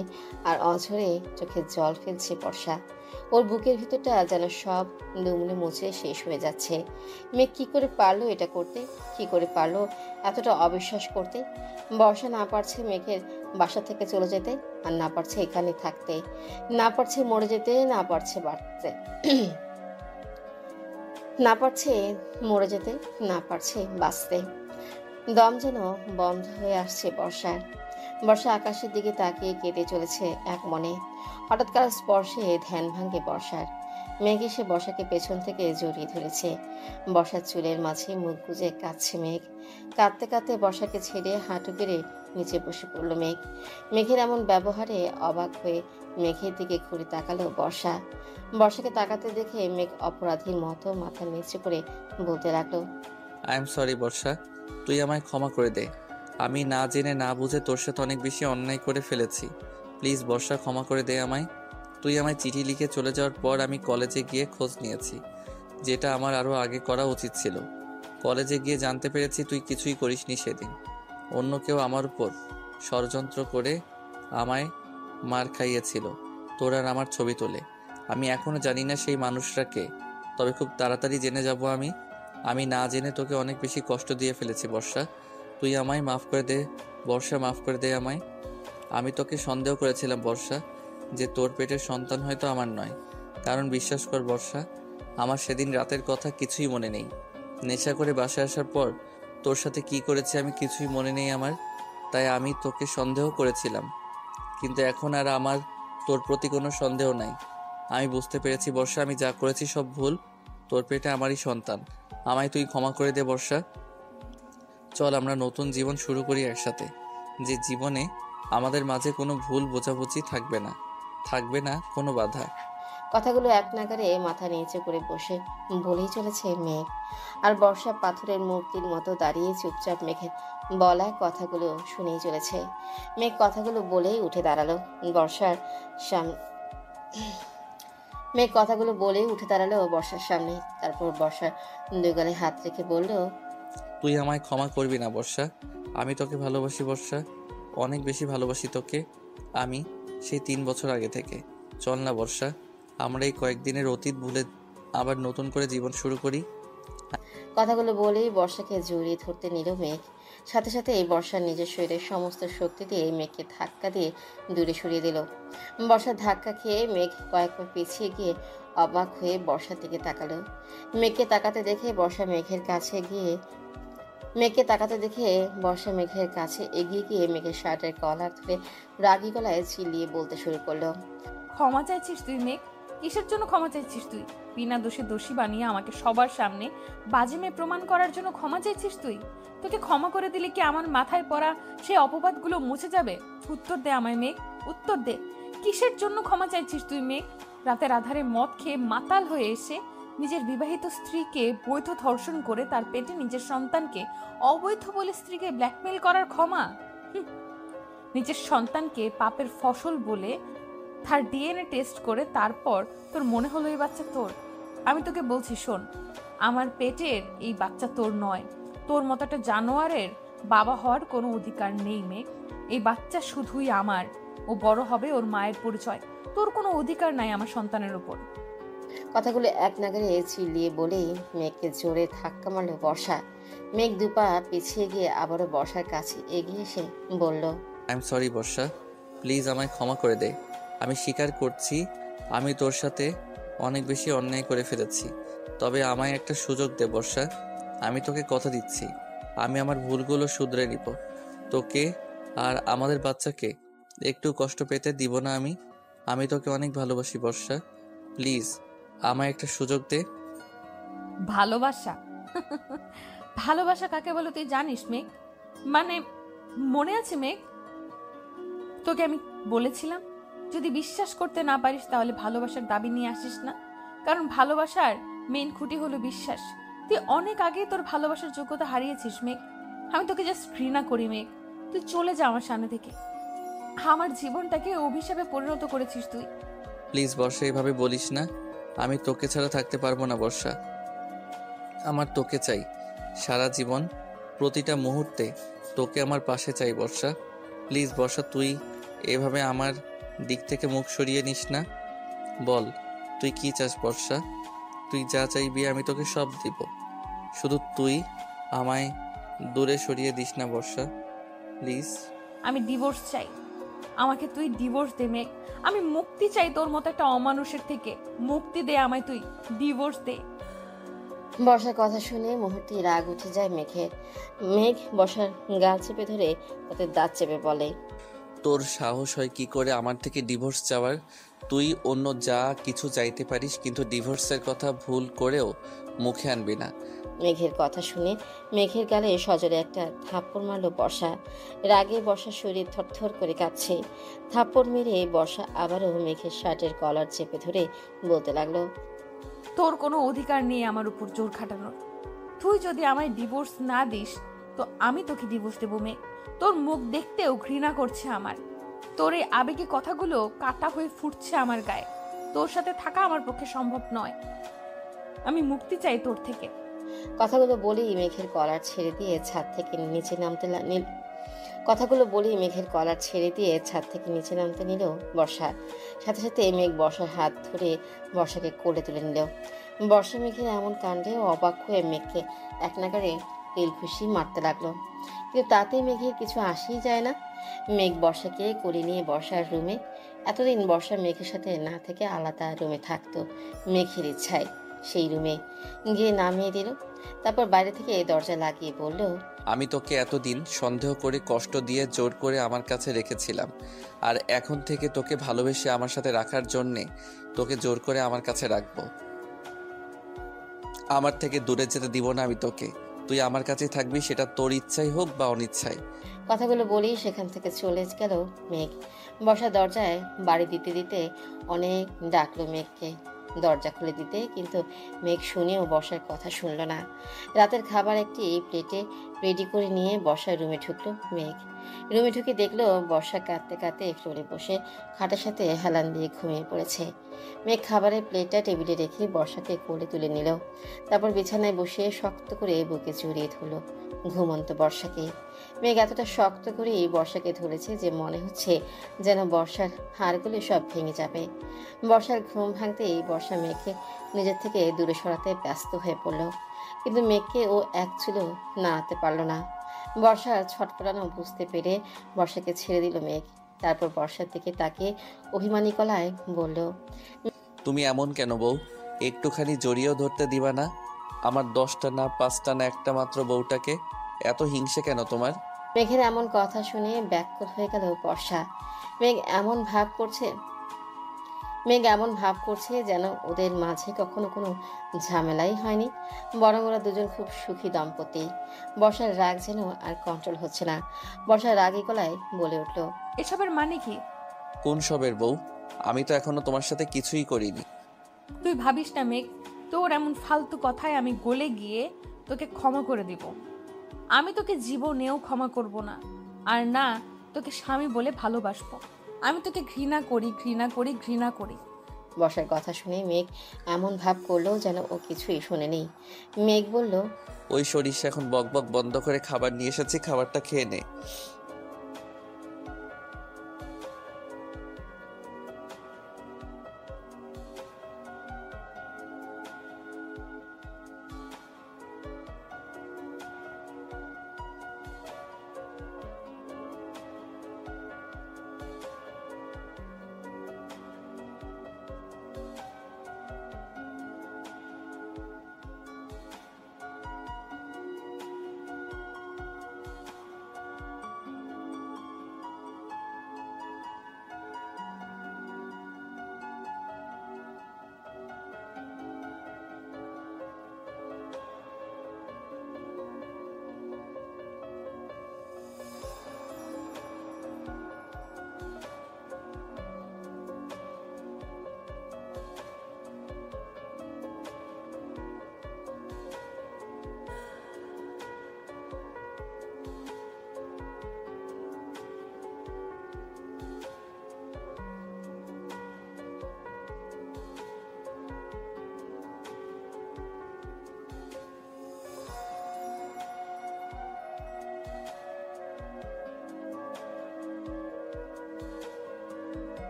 আর অঝরে চোখে জল ফেলছে বর্ষা। ওর বুকের ভিতরটা যেন সব দুমড়ে মুচড়ে শেষ হয়ে যাচ্ছে। মেঘ কি করে পারলো এটা করতে? কি করে পারলো এতটা অবিশ্বাস করতে? বর্ষা না পারছে মেঘের বাসা থেকে চলে যেতে, আর না পারছে এখানে থাকতে, না পারছে মরে যেতে, না পারছে বাঁচতে, না পারছে মরে যেতে, না পারছে বাঁচতে। দম যেন বন্ধ হয়ে আসছে বর্ষার। বর্ষা আকাশের দিকে তাকিয়ে কেটে চলেছে এক মনে। হঠাৎ কার স্পর্শে ধ্যান ভাঙে বর্ষার। মেঘ এসে বর্ষাকে পেছন থেকে জড়িয়ে ধরেছে। বর্ষার চুলের মাঝে মুখ গুজে কাঁদছে মেঘ। কাঁদতে কাঁদতে বর্ষাকে ছেড়ে হাঁটু গেড়ে নিচে বসে পড়ল মেঘ। মেঘের এমন ব্যবহারে অবাক হয়ে মেঘের দিকে ঘুরে তাকালো বর্ষা। বর্ষাকে তাকাতে দেখে মেঘ অপরাধীর মতো মাথা নিচু করে বলতে লাগলো, আই এম সরি বর্ষা, তুই আমায় ক্ষমা করে দে। আমি না জেনে না বুঝে তোর সাথে অনেক বেশি অন্যায় করে ফেলেছি। প্লিজ বর্ষা, ক্ষমা করে দে আমায়। তুই আমায় চিঠি লিখে চলে যাওয়ার পর আমি কলেজে গিয়ে খোঁজ নিয়েছি, যেটা আমার আরও আগে করা উচিত ছিল। কলেজে গিয়ে জানতে পেরেছি তুই কিছুই করিসনি সেদিন। অন্য কেউ আমার উপর ষড়যন্ত্র করে আমায় মার খাইয়েছিল তোর আর আমার ছবি তুলে। আমি এখনো জানি না সেই মানুষরা কে, তবে খুব তাড়াতাড়ি জেনে যাব আমি। আমি না জেনে তোকে অনেক বেশি কষ্ট দিয়ে ফেলেছি বর্ষা। তুই আমায় মাফ করে দে বর্ষা, মাফ করে দে আমায়। আমি তোকে সন্দেহ করেছিলাম বর্ষা, যে তোর পেটের সন্তান হয়তো আমার নয়। কারণ বিশ্বাস কর বর্ষা, আমার সেদিন রাতের কথা কিছুই মনে নেই। নেশা করে বাসায় আসার পর তোর সাথে কি করেছি আমি কিছুই মনে নেই আমার। তাই আমি তোকে সন্দেহ করেছিলাম, কিন্তু এখন আর আমার তোর প্রতি কোনো সন্দেহ নাই। আমি বুঝতে পেরেছি বর্ষা, আমি যা করেছি সব ভুল। তোর পেটে আমারই সন্তান, আমায় তুই ক্ষমা করে দে বর্ষা। চল আমরা নতুন জীবন শুরু করি একসাথে, যে জীবনে আমাদের মাঝে কোনো ভুল বোঝাবুঝি থাকবে না, থাকবে না কোনো বাধা। কথাগুলো এক নাগারে মাথা নিচে করে বসে বলেই চলেছে মেঘ। আর বর্ষা পাথরের মূর্তির মতো দাঁড়িয়ে চুপচাপ মেঘের বলা কথাগুলো শুনেই চলেছে। মেঘ কথাগুলো বলেই উঠে দাঁড়ালো বর্ষার সামনে। মেঘ কথাগুলো বলেই উঠে দাঁড়ালো বর্ষার সামনে। তারপর বর্ষার দুই গালে হাত রেখে বলল, তুই আমায় ক্ষমা করবি না বর্ষা। আমি তোকে ভালোবাসি বর্ষা, অনেক বেশি ভালোবাসি তোকে আমি, সেই 3 বছর আগে থেকে। চল না বর্ষা, আমরা এই কয়েকদিনের অতীত ভুলে আবার নতুন করে জীবন শুরু করি। কথাগুলো বলেই বর্ষাকে জড়িয়ে ধরতে নিল মেঘ। সাথে সাথে এই বর্ষার নিজের শরীরের সমস্ত শক্তি দিয়ে মেঘকে ধাক্কা দিয়ে দূরে সরিয়ে দিল। বর্ষার ধাক্কা খেয়ে মেঘ কয়েক পা পিছিয়ে গিয়ে অবাক হয়ে বর্ষার দিকে তাকালো। মেঘকে তাকাতে দেখে বর্ষা মেঘের কাছে এগিয়ে গিয়ে মেঘের শার্টের কলার ধরে রাগী গলায় চিল্লিয়ে বলতে শুরু করলো, ক্ষমা চাইছিস তুই মেঘ? কিসের জন্য ক্ষমা চাইছিস তুই? বিনা দোষে দোষী বানিয়ে আমাকে সবার সামনে বাজে মেয়ে প্রমাণ করার জন্য ক্ষমা চাইছিস তুই? তোকে ক্ষমা করে দিলে কি আমার মাথায় পড়া সেই অপবাদগুলো মুছে যাবে? উত্তর দে আমায় মেঘ, উত্তর দে। কিসের জন্য ক্ষমা চাইছিস তুই মেঘ? রাতের আধারে মদ খেয়ে মাতাল হয়ে এসে নিজের বিবাহিত স্ত্রীকে বৈধ ধর্ষণ করে তার পেটে নিজের সন্তানকে অবৈধ বলে স্ত্রীকে ব্ল্যাকমেল করার ক্ষমা? নিজের সন্তানকে পাপের ফসল বলে তার ডিএনএ টেস্ট করে তারপর তোর মনে হলো এই বাচ্চা তোর। আমি তোকে বলছি শোন, আমার পেটের এই বাচ্চা তোর নয়। তোর মতো একটা জানোয়ারের বাবা হওয়ার কোনো অধিকার নেই মেঘ। এই বাচ্চা শুধুই আমার, ও বড় হবে, ওর মায়ের পরিচয়। তোর কোনো অধিকার নাই আমার সন্তানের উপর। কথাগুলো এক নাগারে চিল্লিয়ে বলেই মেঘকে জোরে ধাক্কা মারল বর্ষা। মেঘ দুপা পিছিয়ে গিয়ে আবারও বর্ষার কাছে এগিয়ে এসে বলল, I am sorry Barsha, please আমায় ক্ষমা করে দে। আমি স্বীকার করছি আমি তোর সাথে অনেক বেশি অন্যায় করে ফেলেছি, তবে আমায় একটা সুযোগ দে বর্ষা। আমি তোকে কথা দিচ্ছি, আমি আমার ভুলগুলো শুধরে নিব। তোকে আর আমাদের বাচ্চাকে একটু কষ্ট পেতে দিব না আমি। আমি তোকে অনেক ভালোবাসি বর্ষা, প্লিজ আমায় একটা সুযোগ দে। ভালোবাসা? ভালোবাসা কাকে বলো তুই জানিস মেঘ? মানে মনে আছে মেঘ, তোকে আমি বলেছিলাম যদি বিশ্বাস করতে না পারিস তাহলে ভালোবাসার দাবি নিয়ে আসিস না, কারণ ভালোবাসার মেইন খুঁটি হলো বিশ্বাস। তুই অনেক আগে তোর ভালোবাসার যোগ্যতা হারিয়েছিস মেঘ। আমি তোকে জাস্ট ঘৃণা করি মেঘ। তুই চলে যা আমার সামনে থেকে। আমার জীবনটাকে অভিশাপে পরিণত করেছিস তুই। প্লিজ বর্ষা, এভাবে বলিস না। আমি তোকে ছাড়া থাকতে পারবো না বর্ষা। আমার তোকে চাই সারা জীবন, প্রতিটা মুহূর্তে তোকে আমার পাশে চাই বর্ষা। প্লিজ বর্ষা, তুই এভাবে আমার দিক থেকে মুখ সরিয়ে নিস না। বল তুই কি চাস বর্ষা? তুই যা চাইবি আমি তোকে সব দিব, শুধু তুই আমায় দূরে সরিয়ে দিস না বর্ষা, প্লিজ। আমি ডিভোর্স চাই, আমাকে তুই ডিভোর্স দে মেঘ। আমি মুক্তি চাই তোর মতো একটা অমানুষের থেকে। মুক্তি দে আমায়, তুই ডিভোর্স দে। বর্ষার কথা শুনে মুহূর্তে রাগ উঠে যায় মেঘের। মেঘ বর্ষার গাল চেপে ধরে তাতে দাঁত চেপে বলে, তোর সাহস হয় কি করে আমার থেকে ডিভোর্স চাওয়ার? তুই অন্য যা কিছু চাইতে পারিস, কিন্তু ডিভোর্সের কথা ভুল করেও মুখে আনবি না। মেঘের কথা শুনে মেঘের গালে সজোরে একটা থাপ্পড় মারল বর্ষা। রাগে বর্ষার শরীর থরথর করে কাঁপছে। থাপ্পড় মেরে বর্ষা আবারও মেঘের শার্টের কলার চেপে ধরে বলতে লাগলো, তোর কোনো অধিকার নেই আমার উপর জোর খাটানোর। তুই যদি আমায় ডিভোর্স না দিস তো আমি তোকে ডিভোর্স দেবো মেঘ। তোর মুখ দেখতেও ঘৃণা করছে আমার। তোর এই আবেগী কথাগুলো কাটা হয়ে ফুটছে আমার গায়ে। তোর সাথে থাকা আমার পক্ষে সম্ভব নয়। আমি মুক্তি চাই তোর থেকে। কথাগুলো বলেই মেঘের কলার ছেড়ে দিয়ে ছাদ থেকে নিচে নামতে নিল কথাগুলো বলেই মেঘের কলার ছেড়ে দিয়ে ছাদ থেকে নিচে নামতে নিল বর্ষা। সাথে সাথে মেঘ বর্ষার হাত ধরে বর্ষাকে কোলে তুলে নিল। বর্ষা মেঘের এমন কাণ্ডে অবাক হয়ে মেঘকে এক নাগারে তেল খুশি মারতে লাগলো, কিন্তু তাতে মেঘের কিছু আসেই যায় না। মেঘ বর্ষাকে কোলে নিয়ে বর্ষার রুমে, এতদিন বর্ষা মেঘের সাথে না থেকে আলাদা রুমে থাকতো, মেঘের ইচ্ছায় সেই রুমে গিয়ে নামিয়ে দিল। তারপর বাইরে থেকে দরজা লাগিয়ে বলল, আমি তোকে এতদিন সন্দেহ করে কষ্ট দিয়ে জোর করে আমার কাছে রেখেছিলাম, আর এখন থেকে তোকে ভালোবেসে আমার সাথে রাখার জন্যে তোকে জোর করে আমার কাছে রাখবো। আমার থেকে দূরে যেতে দিব না আমি তোকে। তুই আমার কাছেই থাকবি, সেটা তোর ইচ্ছাই হোক বা অনিচ্ছাই। কথাগুলো বলেই সেখান থেকে চলে গেল মেঘ। বর্ষা দরজায় বাড়ি দিতে দিতে অনেক ডাকলো মেঘকে দরজা খুলে দিতে, কিন্তু মেঘ শুনেও বর্ষার কথা শুনল না। রাতের খাবার একটি প্লেটে রেডি করে নিয়ে বর্ষার রুমে ঢুকলো মেঘ। রুমে ঢুকে দেখলো বর্ষা কাঁদতে কাঁদতে ফ্লোরে বসে খাটের সাথে হেলান দিয়ে ঘুমিয়ে পড়েছে। মেঘ খাবারের প্লেটটা টেবিলে রেখে বর্ষাকে কোলে তুলে নিল। তারপর বিছানায় বসে শক্ত করে বুকে জড়িয়ে ধরল ঘুমন্ত বর্ষাকে। মেঘ এতটা শক্ত করে এই বর্ষাকে ধরেছে যে মনে হচ্ছে যেন বর্ষার হাড়গুলো সব ভেঙে যাবে। বর্ষার ঘুম ভাঙতে এই বর্ষা মেঘকে নিজের থেকে দূরে সরাতে ব্যস্ত হয়ে পড়ল, কিন্তু মেঘকে ও এক চুলো নাড়াতে পারল না। বর্ষার ছটফটানো বুঝতে পেরে বর্ষাকে ছেড়ে দিল মেঘ। তারপর বর্ষার দিকে তাকিয়ে অভিমানী গলায় বলল, তুমি এমন কেন বউ? একটুখানি জড়িয়েও ধরতে দিবা না? আমার 10টা না 5টা না একটা মাত্র বউটাকে এত হিংসে কেন তোমার? মেঘের এমন কথা শুনে ব্যাকুল হয়ে গেল বর্ষা। মেঘ এমন ভাব করছে যেন ওদের মাঝে কখনো কোনো ঝামেলাই হয়নি, বরং ওরা দুজন খুব সুখী দম্পতি। বর্ষার রাগ যেন আর কন্ট্রোল হচ্ছে না। বর্ষার রাগী গলায় বলে উঠল, এসবের মানে কি? কোন সবের বউ? আমি তো এখনো তোমার সাথে কিছুই করিনি। তুই ভাবিস না মেঘ, তোর এমন ফালতু কথায় আমি গলে গিয়ে তোকে ক্ষমা করে দিব? আমি তোকে জীবনেও ক্ষমা করব না, আর না তোকে স্বামী বলে ভালোবাসবো। আমি তোকে ঘৃণা করি, ঘৃণা করি, ঘৃণা করি। বর্ষার কথা শুনে মেঘ এমন ভাব করলো যেন ও কিছুই শোনেনি। মেঘ বলল, ওই সরিষা এখন বক বক বন্ধ করে খাবার নিয়ে এসেছি, খাবারটা খেয়ে নে।